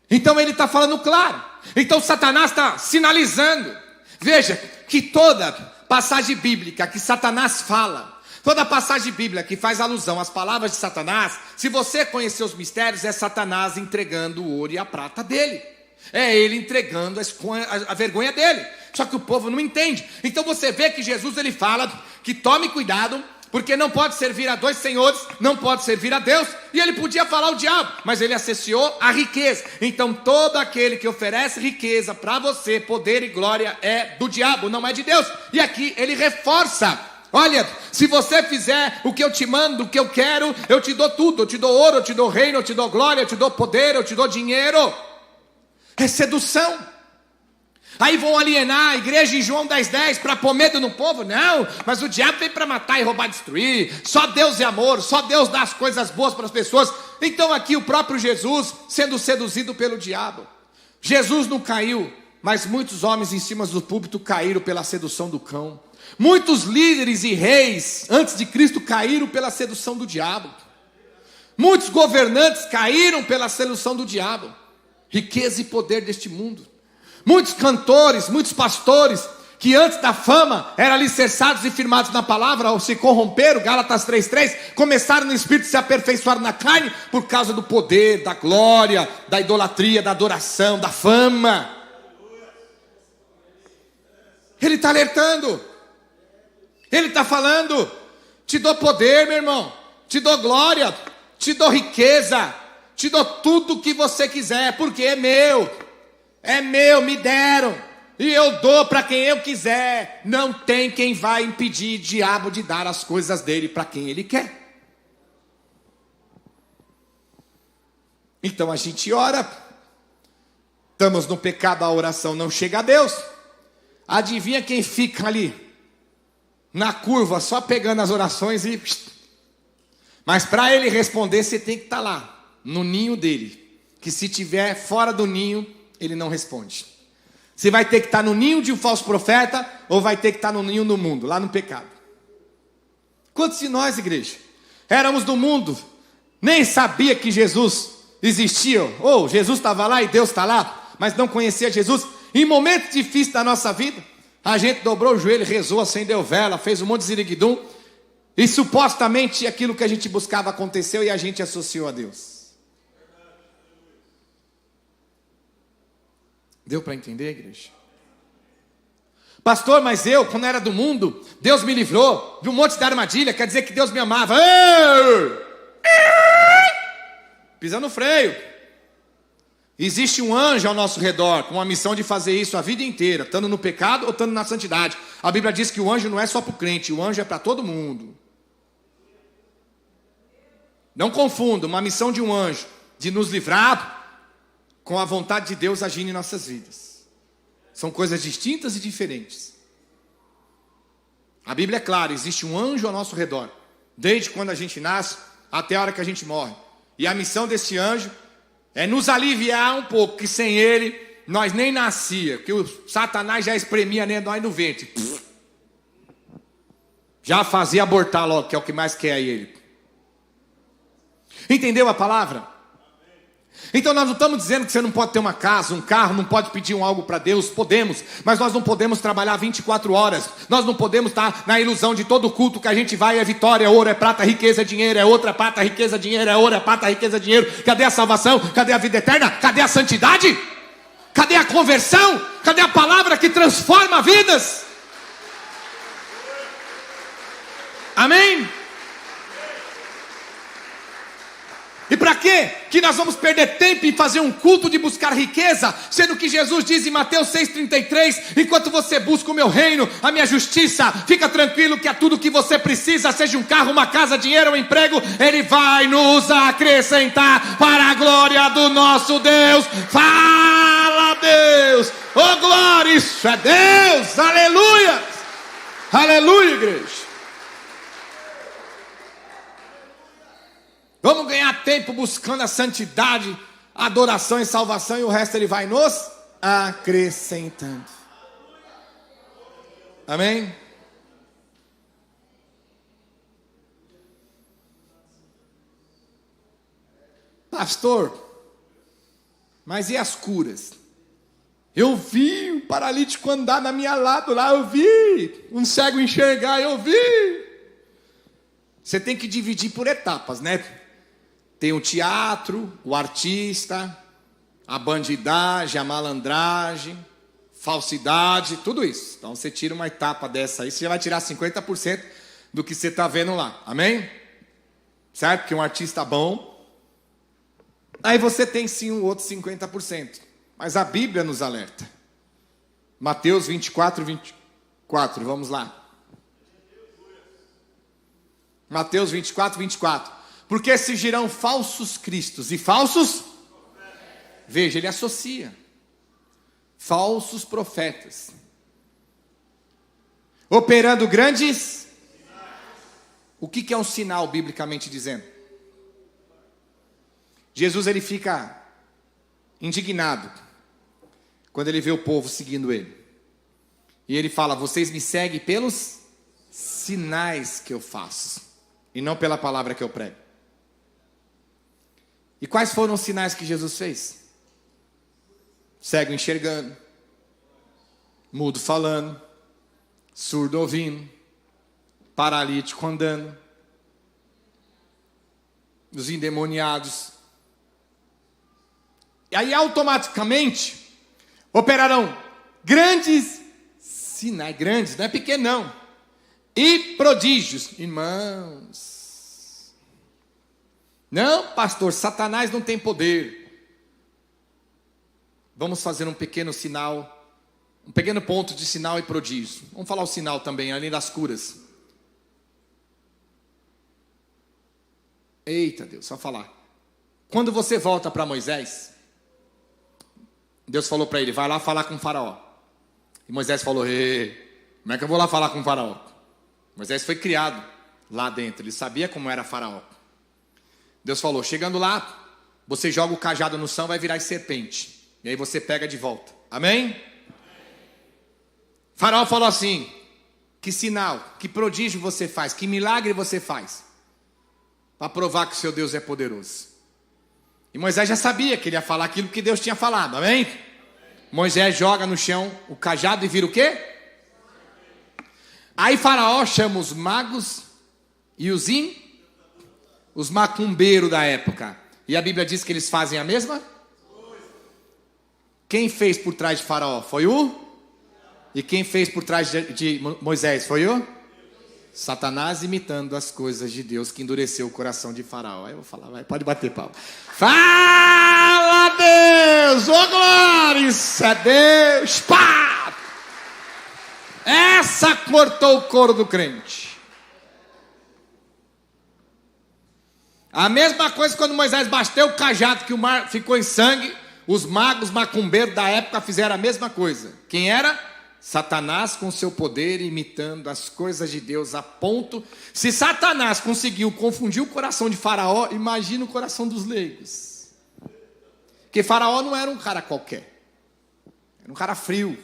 Speaker 1: Então ele está falando claro. Então Satanás está sinalizando. Veja que toda passagem bíblica que Satanás fala, toda passagem bíblica que faz alusão às palavras de Satanás, se você conhecer os mistérios, é Satanás entregando o ouro e a prata dele. É ele entregando a vergonha dele. Só que o povo não entende. Então você vê que Jesus ele fala que tome cuidado, porque não pode servir a dois senhores, não pode servir a Deus. E ele podia falar o diabo, mas ele associou a riqueza. Então todo aquele que oferece riqueza para você, poder e glória, é do diabo, não é de Deus. E aqui ele reforça: olha, se você fizer o que eu te mando, o que eu quero, eu te dou tudo. Eu te dou ouro, eu te dou reino, eu te dou glória, eu te dou poder, eu te dou dinheiro. É sedução. Aí vão alienar a igreja em João 10:10 para pôr medo no povo. Não, mas o diabo vem para matar e roubar e destruir. Só Deus é amor, só Deus dá as coisas boas para as pessoas. Então aqui o próprio Jesus sendo seduzido pelo diabo. Jesus não caiu, mas muitos homens em cima do púlpito caíram pela sedução do cão. Muitos líderes e reis antes de Cristo caíram pela sedução do diabo. Muitos governantes caíram pela sedução do diabo. Riqueza e poder deste mundo. Muitos cantores, muitos pastores, que antes da fama eram alicerçados e firmados na palavra, ao se corromperam, Gálatas 3:3, começaram no espírito e se aperfeiçoaram na carne, por causa do poder, da glória, da idolatria, da adoração, da fama. Ele está alertando. Ele está falando: te dou poder, meu irmão, te dou glória, te dou riqueza, te dou tudo o que você quiser, porque é meu, me deram, e eu dou para quem eu quiser. Não tem quem vai impedir o diabo de dar as coisas dele para quem ele quer. Então a gente ora, estamos no pecado, a oração não chega a Deus. Adivinha quem fica ali na curva, só pegando as orações e... Mas para ele responder, você tem que estar lá, no ninho dele. Que se tiver fora do ninho, ele não responde. Você vai ter que estar no ninho de um falso profeta, ou vai ter que estar no ninho do mundo, lá no pecado. Quantos de nós, igreja, éramos do mundo, nem sabia que Jesus existia, ou Jesus estava lá e Deus está lá, mas não conhecia Jesus. Em momentos difíceis da nossa vida, a gente dobrou o joelho, rezou, acendeu vela, fez um monte de ziriguidum, e supostamente aquilo que a gente buscava aconteceu e a gente associou a Deus. Deu para entender, igreja? Pastor, mas eu, quando era do mundo, Deus me livrou de um monte de armadilha, quer dizer que Deus me amava. Pisa no freio. Existe um anjo ao nosso redor, com a missão de fazer isso a vida inteira, estando no pecado ou estando na santidade. A Bíblia diz que o anjo não é só para o crente, o anjo é para todo mundo. Não confunda uma missão de um anjo, de nos livrar, com a vontade de Deus agindo em nossas vidas. São coisas distintas e diferentes. A Bíblia é clara, existe um anjo ao nosso redor, desde quando a gente nasce até a hora que a gente morre. E a missão desse anjo é nos aliviar um pouco, que sem ele nós nem nascia, que o Satanás já espremia nós no ventre. Já fazia abortar logo, que é o que mais quer ele. Entendeu a palavra? Então nós não estamos dizendo que você não pode ter uma casa, um carro, não pode pedir algo para Deus. Podemos, mas nós não podemos trabalhar 24 horas. Nós não podemos estar na ilusão de todo culto que a gente vai é vitória, é ouro, é prata, riqueza, é dinheiro, é outra prata, riqueza, dinheiro, é ouro, é prata, riqueza, dinheiro. Cadê a salvação? Cadê a vida eterna? Cadê a santidade? Cadê a conversão? Cadê a palavra que transforma vidas? Amém? E para quê? Que nós vamos perder tempo em fazer um culto de buscar riqueza, sendo que Jesus diz em Mateus 6,33, enquanto você busca o meu reino, a minha justiça, fica tranquilo que é tudo que você precisa, seja um carro, uma casa, dinheiro, um emprego, Ele vai nos acrescentar para a glória do nosso Deus. Fala, Deus! Oh, glória! Isso é Deus! Aleluia! Aleluia, igreja! Vamos ganhar tempo buscando a santidade, a adoração e salvação, e o resto Ele vai nos acrescentando. Amém? Pastor, mas e as curas? Eu vi um paralítico andar na minha lado lá, eu vi um cego enxergar, eu vi. Você tem que dividir por etapas, né? Tem o teatro, o artista, a bandidagem, a malandragem, falsidade, tudo isso. Então você tira uma etapa dessa aí, você já vai tirar 50% do que você está vendo lá. Amém? Certo? Porque um artista bom. Aí você tem sim um outro 50%. Mas a Bíblia nos alerta. Mateus 24, 24, vamos lá. Mateus 24, 24. Porque surgirão falsos cristos e falsos... Veja, ele associa. Falsos profetas. Operando grandes... O que é um sinal, biblicamente dizendo? Jesus, ele fica indignado quando ele vê o povo seguindo ele. E ele fala, vocês me seguem pelos sinais que eu faço, e não pela palavra que eu prego. E quais foram os sinais que Jesus fez? Cego enxergando, mudo falando, surdo ouvindo, paralítico andando, os endemoniados. E aí automaticamente operarão grandes sinais, grandes, não é pequeno não, e prodígios, irmãos. Não, pastor, Satanás não tem poder. Vamos fazer um pequeno sinal, um pequeno ponto de sinal e prodígio. Vamos falar o sinal também, além das curas. Eita Deus, só falar. Quando você volta para Moisés, Deus falou para ele, vai lá falar com o faraó. E Moisés falou, como é que eu vou lá falar com o faraó? Moisés foi criado lá dentro, ele sabia como era faraó. Deus falou, chegando lá, você joga o cajado no chão, vai virar serpente. E aí você pega de volta. Amém? Faraó falou assim, que sinal, que prodígio você faz, que milagre você faz, para provar que o seu Deus é poderoso. E Moisés já sabia que ele ia falar aquilo que Deus tinha falado, amém? Moisés joga no chão o cajado e vira o quê? Aí Faraó chama os magos e os macumbeiros da época. E a Bíblia diz que eles fazem a mesma? Quem fez por trás de Faraó? Foi E quem fez por trás de Moisés? Foi Satanás, imitando as coisas de Deus, que endureceu o coração de Faraó. Aí eu vou falar, pode bater palma. Fala Deus, glória, isso é Deus, pá! Essa cortou o couro do crente. A mesma coisa quando Moisés bateu o cajado, que o mar ficou em sangue, os magos macumbeiros da época fizeram a mesma coisa. Quem era? Satanás com seu poder, imitando as coisas de Deus a ponto. Se Satanás conseguiu confundir o coração de Faraó, imagina o coração dos leigos. Porque Faraó não era um cara qualquer, era um cara frio.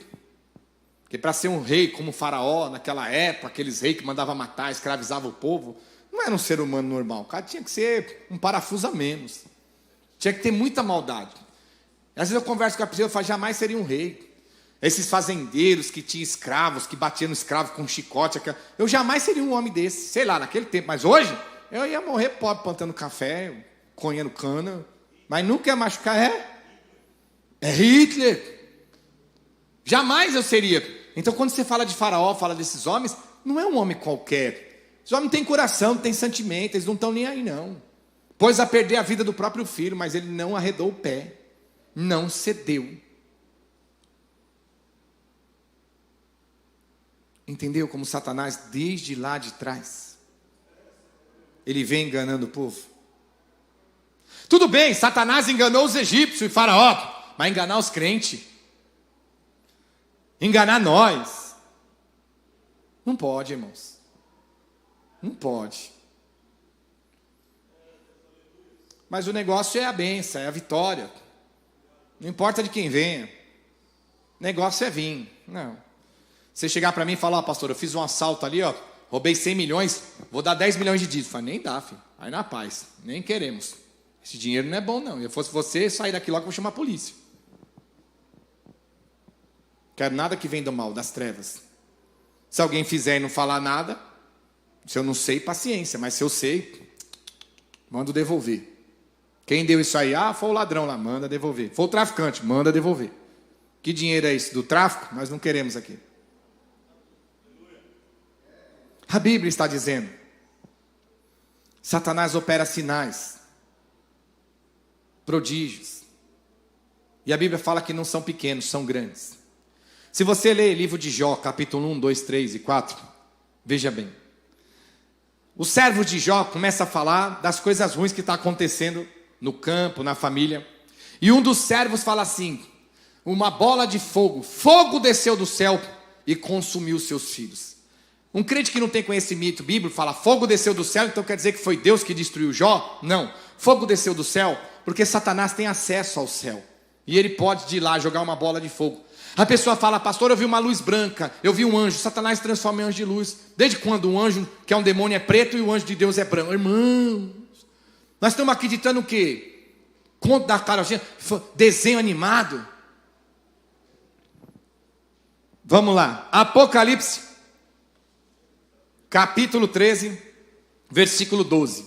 Speaker 1: Porque para ser um rei como Faraó, naquela época, aqueles reis que mandavam matar, escravizavam o povo, não era um ser humano normal. O cara tinha que ser um parafuso a menos, tinha que ter muita maldade. Às vezes eu converso com a pessoa e falo, jamais seria um rei. Esses fazendeiros que tinham escravos, que batiam no escravo com chicote, eu jamais seria um homem desse, sei lá, naquele tempo. Mas hoje, eu ia morrer pobre, plantando café, colhendo cana, mas nunca ia machucar, é Hitler. Jamais eu seria. Então quando você fala de Faraó, fala desses homens, não é um homem qualquer. Esses homens têm coração, têm sentimento, eles não estão nem aí não. Pôs a perder a vida do próprio filho, mas ele não arredou o pé, não cedeu. Entendeu como Satanás, desde lá de trás, ele vem enganando o povo? Tudo bem, Satanás enganou os egípcios e Faraó, mas enganar os crentes, enganar nós, não pode, irmãos. Não pode. Mas o negócio é a bênção, é a vitória. Não importa de quem venha. O negócio é vir. Não. Você chegar para mim e falar, pastor, eu fiz um assalto ali, roubei 100 milhões, vou dar 10 milhões de dívidas. Nem dá, filho. Aí na paz, nem queremos. Esse dinheiro não é bom não. Se eu fosse você, sair daqui logo, eu vou chamar a polícia. Quero nada que venha do mal, das trevas. Se alguém fizer e não falar nada, se eu não sei, paciência. Mas se eu sei, mando devolver. Quem deu isso aí? Foi o ladrão lá, manda devolver. Foi o traficante, manda devolver. Que dinheiro é esse? Do tráfico? Nós não queremos aqui. A Bíblia está dizendo, Satanás opera sinais, prodígios. E a Bíblia fala que não são pequenos, são grandes. Se você ler livro de Jó, capítulo 1, 2, 3 e 4, veja bem. O servo de Jó começa a falar das coisas ruins que estão acontecendo no campo, na família. E um dos servos fala assim, uma bola de fogo, fogo desceu do céu e consumiu seus filhos. Um crente que não tem conhecimento bíblico fala, fogo desceu do céu, então quer dizer que foi Deus que destruiu Jó? Não, fogo desceu do céu porque Satanás tem acesso ao céu. E ele pode de lá jogar uma bola de fogo. A pessoa fala, pastor, eu vi uma luz branca, eu vi um anjo. Satanás transforma em anjo de luz. Desde quando um anjo, que é um demônio, é preto e o anjo de Deus é branco? Irmãos, nós estamos acreditando o quê? Conto da carochinha, desenho animado. Vamos lá, Apocalipse capítulo 13, versículo 12.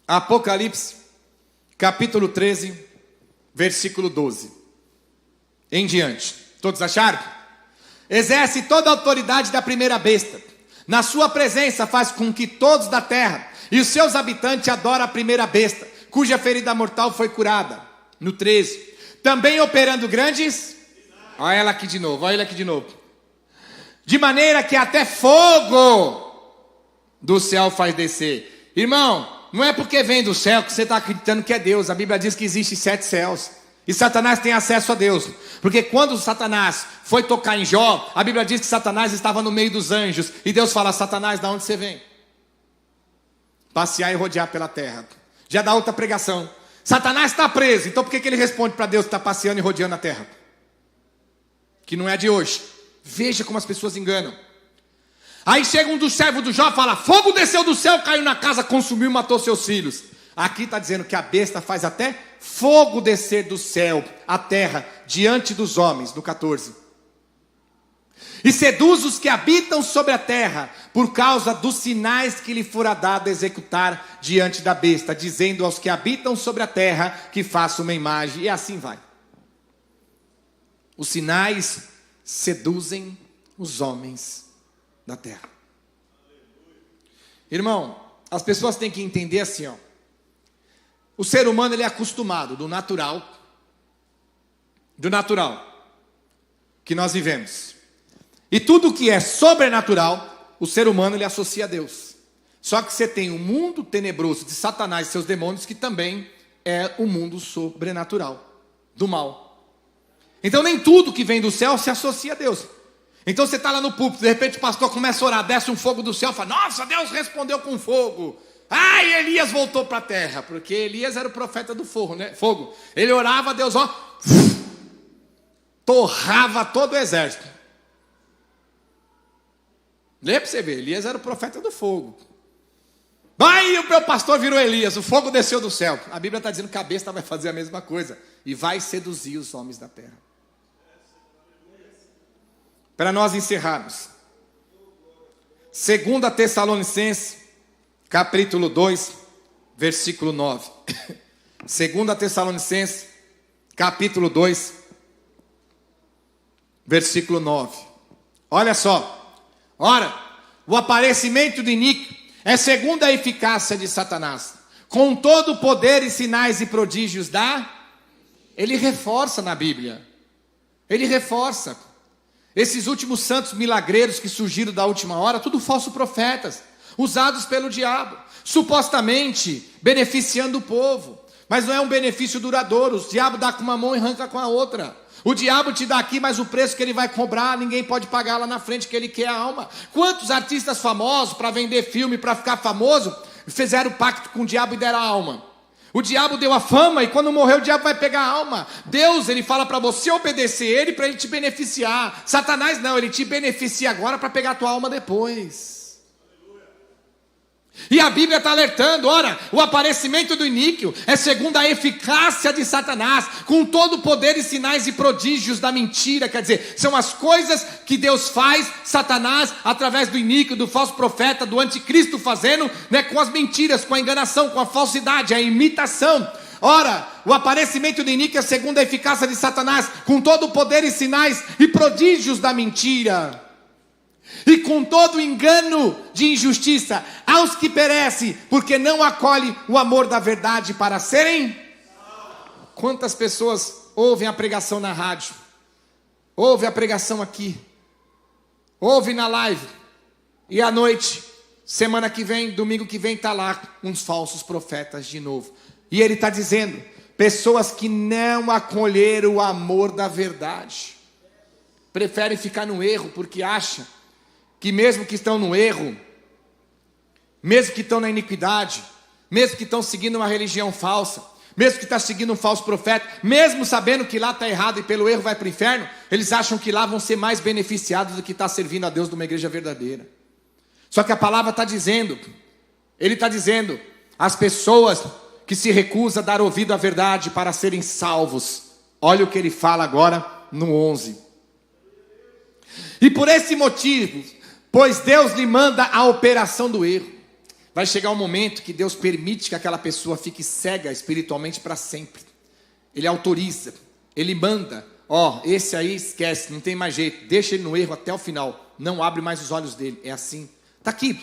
Speaker 1: Apocalipse, capítulo 13, versículo 12. Em diante. Todos acharam? Exerce toda a autoridade da primeira besta. Na sua presença faz com que todos da terra e os seus habitantes adorem a primeira besta, cuja ferida mortal foi curada. No 13. Também operando grandes... Olha ela aqui de novo, olha ela aqui de novo. De maneira que até fogo do céu faz descer. Irmão, não é porque vem do céu que você está acreditando que é Deus. A Bíblia diz que existe 7 céus. E Satanás tem acesso a Deus. Porque quando Satanás foi tocar em Jó, a Bíblia diz que Satanás estava no meio dos anjos. E Deus fala: Satanás, de onde você vem? Passear e rodear pela terra. Já dá outra pregação. Satanás está preso. Então por que ele responde para Deus que está passeando e rodeando a terra? Que não é de hoje. Veja como as pessoas enganam. Aí chega um dos servos do Jó e fala: fogo desceu do céu, caiu na casa, consumiu e matou seus filhos. Aqui está dizendo que a besta faz até fogo descer do céu, a terra, diante dos homens, no 14. E seduz os que habitam sobre a terra, por causa dos sinais que lhe fora dado executar diante da besta, dizendo aos que habitam sobre a terra que faça uma imagem, e assim vai. Os sinais seduzem os homens da terra. Irmão, as pessoas têm que entender assim, ó. O ser humano, ele é acostumado do natural que nós vivemos. E tudo que é sobrenatural, o ser humano, ele associa a Deus. Só que você tem um mundo tenebroso de Satanás e seus demônios, que também é o mundo sobrenatural, do mal. Então nem tudo que vem do céu se associa a Deus. Então você está lá no púlpito, de repente o pastor começa a orar, desce um fogo do céu, fala: nossa, Deus respondeu com fogo. Ai, Elias voltou para a terra, porque Elias era o profeta do fogo, né? Fogo. Ele orava, Deus, ó, torrava todo o exército. Lê para você ver, Elias era o profeta do fogo. Aí o meu pastor virou Elias, o fogo desceu do céu. A Bíblia está dizendo que a besta vai fazer a mesma coisa e vai seduzir os homens da terra. Para nós encerrarmos, 2 Tessalonicenses, capítulo 2, versículo 9. 2 Tessalonicenses, capítulo 2, versículo 9. Olha só. Ora, o aparecimento de Níquio é segundo a eficácia de Satanás, com todo o poder e sinais e prodígios ele reforça na Bíblia. Ele reforça. Esses últimos santos milagreiros que surgiram da última hora, tudo falsos profetas, usados pelo diabo, supostamente beneficiando o povo, mas não é um benefício duradouro. O diabo dá com uma mão e arranca com a outra. O diabo te dá aqui, mas o preço que ele vai cobrar, ninguém pode pagar lá na frente, que ele quer a alma. Quantos artistas famosos, para vender filme, para ficar famoso, fizeram pacto com o diabo e deram a alma? O diabo deu a fama e quando morreu o diabo vai pegar a alma. Deus, ele fala para você obedecer ele para ele te beneficiar. Satanás não, ele te beneficia agora para pegar a tua alma depois. E a Bíblia está alertando: ora, o aparecimento do Níquio é segundo a eficácia de Satanás, com todo o poder e sinais e prodígios da mentira. Quer dizer, são as coisas que Deus faz, Satanás, através do Níquio, do falso profeta, do anticristo fazendo, né, com as mentiras, com a enganação, com a falsidade, a imitação. Ora, o aparecimento de Níquio é segundo a eficácia de Satanás, com todo o poder e sinais e prodígios da mentira. E com todo o engano de injustiça aos que perecem, porque não acolhe o amor da verdade para serem. Quantas pessoas ouvem a pregação na rádio, ouvem a pregação aqui, ouvem na live, e à noite, semana que vem, domingo que vem, está lá uns falsos profetas de novo. E ele está dizendo: pessoas que não acolheram o amor da verdade, preferem ficar no erro, porque acham que mesmo que estão no erro, mesmo que estão na iniquidade, mesmo que estão seguindo uma religião falsa, mesmo que estão seguindo um falso profeta, mesmo sabendo que lá está errado e pelo erro vai para o inferno, eles acham que lá vão ser mais beneficiados do que estar servindo a Deus numa igreja verdadeira. Só que a palavra está dizendo, ele está dizendo, as pessoas que se recusam a dar ouvido à verdade para serem salvos. Olha o que ele fala agora no 11. E por esse motivo, pois Deus lhe manda a operação do erro. Vai chegar um momento que Deus permite que aquela pessoa fique cega espiritualmente para sempre. Ele autoriza, ele manda: ó, esse aí esquece, não tem mais jeito, deixa ele no erro até o final, não abre mais os olhos dele. É assim, está aqui.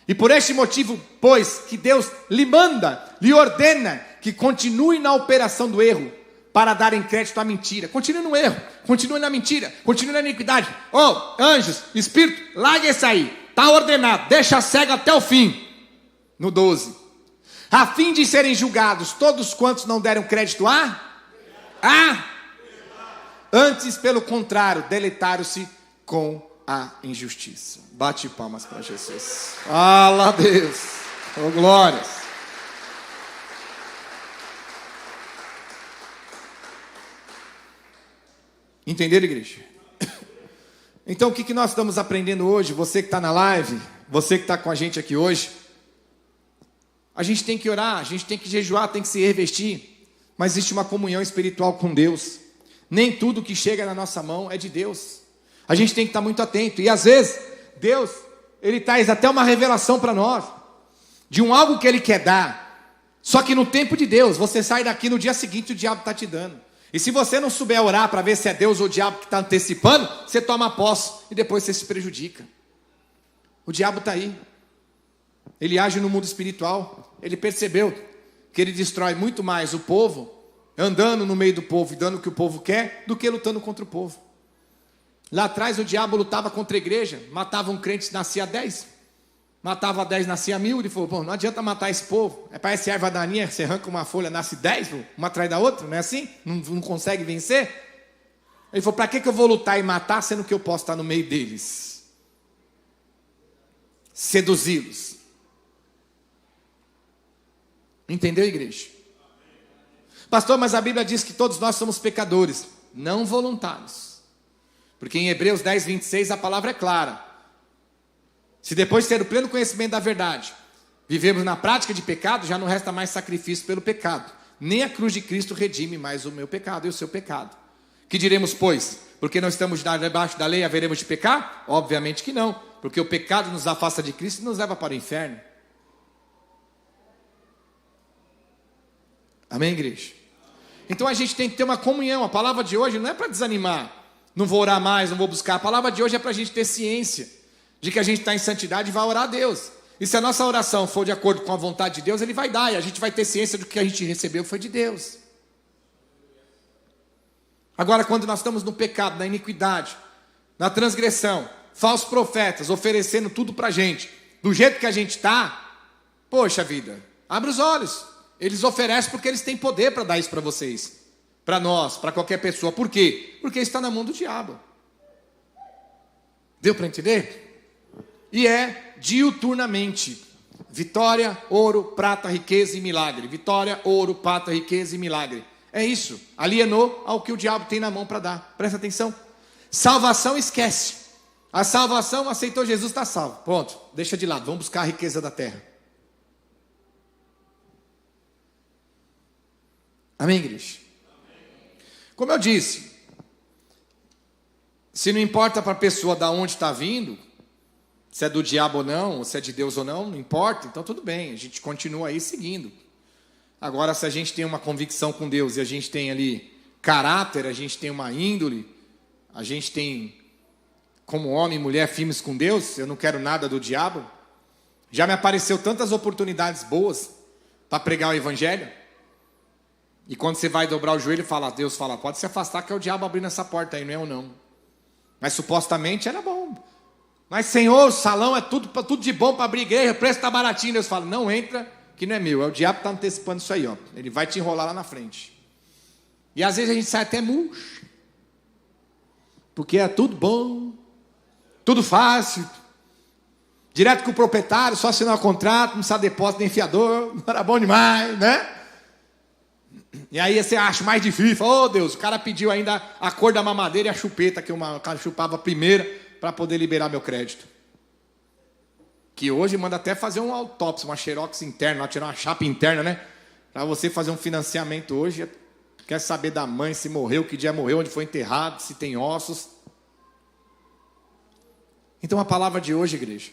Speaker 1: E por este motivo, pois que Deus lhe manda, lhe ordena que continue na operação do erro, para darem crédito à mentira. Continue no erro, continue na mentira, continue na iniquidade. Anjos, espírito, larga esse aí, está ordenado, deixa cego até o fim. No 12, a fim de serem julgados todos quantos não deram crédito antes, pelo contrário, deletaram-se com a injustiça. Bate palmas para Jesus. Fala a Deus. Oh, glórias. Entenderam, igreja? Então, o que nós estamos aprendendo hoje? Você que está na live, você que está com a gente aqui hoje, a gente tem que orar, a gente tem que jejuar, tem que se revestir, mas existe uma comunhão espiritual com Deus. Nem tudo que chega na nossa mão é de Deus. A gente tem que estar muito atento. E às vezes, Deus, Ele traz até uma revelação para nós, de um algo que Ele quer dar. Só que no tempo de Deus, você sai daqui no dia seguinte, o diabo está te dando. E se você não souber orar para ver se é Deus ou o diabo que está antecipando, você toma posse e depois você se prejudica. O diabo está aí. Ele age no mundo espiritual. Ele percebeu que ele destrói muito mais o povo, andando no meio do povo e dando o que o povo quer, do que lutando contra o povo. Lá atrás o diabo lutava contra a igreja, matava um crente, nascia 10. Matava 10, nascia 1000. Ele falou, bom, não adianta matar esse povo. Parece erva daninha, você arranca uma folha, nasce 10, uma atrás da outra, não é assim? Não consegue vencer? Ele falou, para que eu vou lutar e matar, sendo que eu posso estar no meio deles? Seduzi-los. Entendeu, igreja? Pastor, mas a Bíblia diz que todos nós somos pecadores, não voluntários. Porque em Hebreus 10, 26 a palavra é clara. Se depois de ter o pleno conhecimento da verdade, vivemos na prática de pecado, já não resta mais sacrifício pelo pecado. Nem a cruz de Cristo redime mais o meu pecado e o seu pecado. Que diremos, pois? Porque não estamos debaixo da lei, haveremos de pecar? Obviamente que não. Porque o pecado nos afasta de Cristo e nos leva para o inferno. Amém, igreja? Então a gente tem que ter uma comunhão. A palavra de hoje não é para desanimar. Não vou orar mais, não vou buscar. A palavra de hoje é para a gente ter ciência de que a gente está em santidade e vai orar a Deus. E se a nossa oração for de acordo com a vontade de Deus, Ele vai dar. E a gente vai ter ciência do que a gente recebeu foi de Deus. Agora, quando nós estamos no pecado, na iniquidade, na transgressão, falsos profetas oferecendo tudo para a gente, do jeito que a gente está, poxa vida, abre os olhos. Eles oferecem porque eles têm poder para dar isso para vocês, para nós, para qualquer pessoa. Por quê? Porque está na mão do diabo. Deu para entender? E é diuturnamente. Vitória, ouro, prata, riqueza e milagre. Vitória, ouro, prata, riqueza e milagre. É isso. Alienou ao que o diabo tem na mão para dar. Presta atenção. Salvação, esquece. A salvação, aceitou Jesus, está salvo. Pronto, deixa de lado. Vamos buscar a riqueza da terra. Amém, igreja? Como eu disse, se não importa para a pessoa de onde está vindo, se é do diabo ou não, ou se é de Deus ou não, não importa, então tudo bem, a gente continua aí seguindo. Agora, se a gente tem uma convicção com Deus e a gente tem ali caráter, a gente tem uma índole, a gente tem como homem e mulher firmes com Deus, eu não quero nada do diabo. Já me apareceu tantas oportunidades boas para pregar o evangelho. E quando você vai dobrar o joelho, Deus fala, pode se afastar que é o diabo abrindo essa porta aí, não é ou não? Mas supostamente era bom. Mas Senhor, o salão é tudo de bom para abrir igreja, o preço está baratinho. Deus fala, não entra, que não é meu, é o diabo que está antecipando isso aí, ó. Ele vai te enrolar lá na frente. E às vezes a gente sai até murcho, porque é tudo bom, tudo fácil, direto com o proprietário, só assinar o contrato, não precisa depósito nem fiador, não era bom demais, né? E aí você acha mais difícil, fala, oh Deus, o cara pediu ainda a cor da mamadeira e a chupeta, que o cara chupava primeiro, para poder liberar meu crédito. Que hoje manda até fazer uma autópsia, uma xerox interna, tirar uma chapa interna, né? Para você fazer um financiamento hoje, quer saber da mãe, se morreu, que dia morreu, onde foi enterrado, se tem ossos. Então a palavra de hoje, igreja,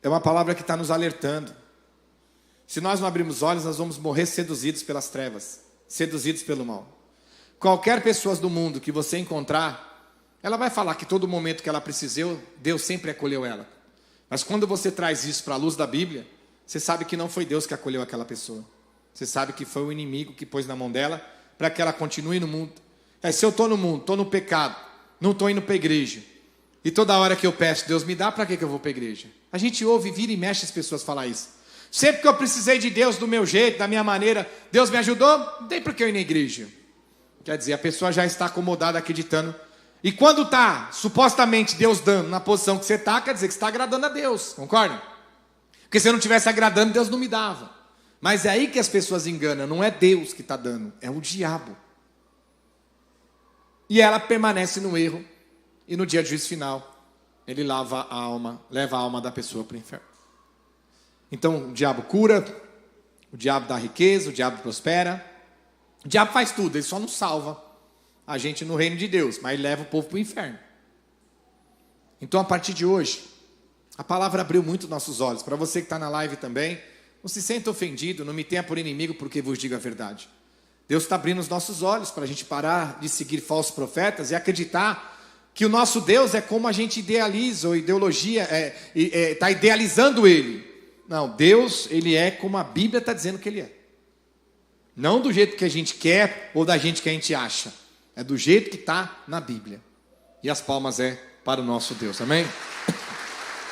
Speaker 1: é uma palavra que está nos alertando. Se nós não abrirmos olhos, nós vamos morrer seduzidos pelas trevas, seduzidos pelo mal. Qualquer pessoa do mundo que você encontrar, ela vai falar que todo momento que ela precisou, Deus sempre acolheu ela. Mas quando você traz isso para a luz da Bíblia, você sabe que não foi Deus que acolheu aquela pessoa. Você sabe que foi o inimigo que pôs na mão dela para que ela continue no mundo. Se eu estou no mundo, estou no pecado, não estou indo para a igreja, e toda hora que eu peço, Deus me dá, para que eu vou para a igreja? A gente ouve, vira e mexe as pessoas falar isso. Sempre que eu precisei de Deus do meu jeito, da minha maneira, Deus me ajudou, não tem por que eu ir na igreja. Quer dizer, a pessoa já está acomodada, acreditando. E quando está, supostamente, Deus dando na posição que você está, quer dizer que você está agradando a Deus, concorda? Porque se eu não estivesse agradando, Deus não me dava. Mas é aí que as pessoas enganam, não é Deus que está dando, é o diabo. E ela permanece no erro, e no dia do juízo final, ele leva a alma da pessoa para o inferno. Então o diabo cura, o diabo dá riqueza, o diabo prospera, o diabo faz tudo, ele só não salva a gente no reino de Deus, mas ele leva o povo para o inferno. Então a partir de hoje, a palavra abriu muito nossos olhos. Para você que está na live também, não se sinta ofendido, não me tenha por inimigo porque vos digo a verdade. Deus está abrindo os nossos olhos para a gente parar de seguir falsos profetas e acreditar que o nosso Deus é como a gente idealiza, ou ideologia, está idealizando Ele. Não, Deus, Ele é como a Bíblia está dizendo que Ele é. Não do jeito que a gente quer ou da gente que a gente acha. É do jeito que está na Bíblia. E as palmas é para o nosso Deus, amém?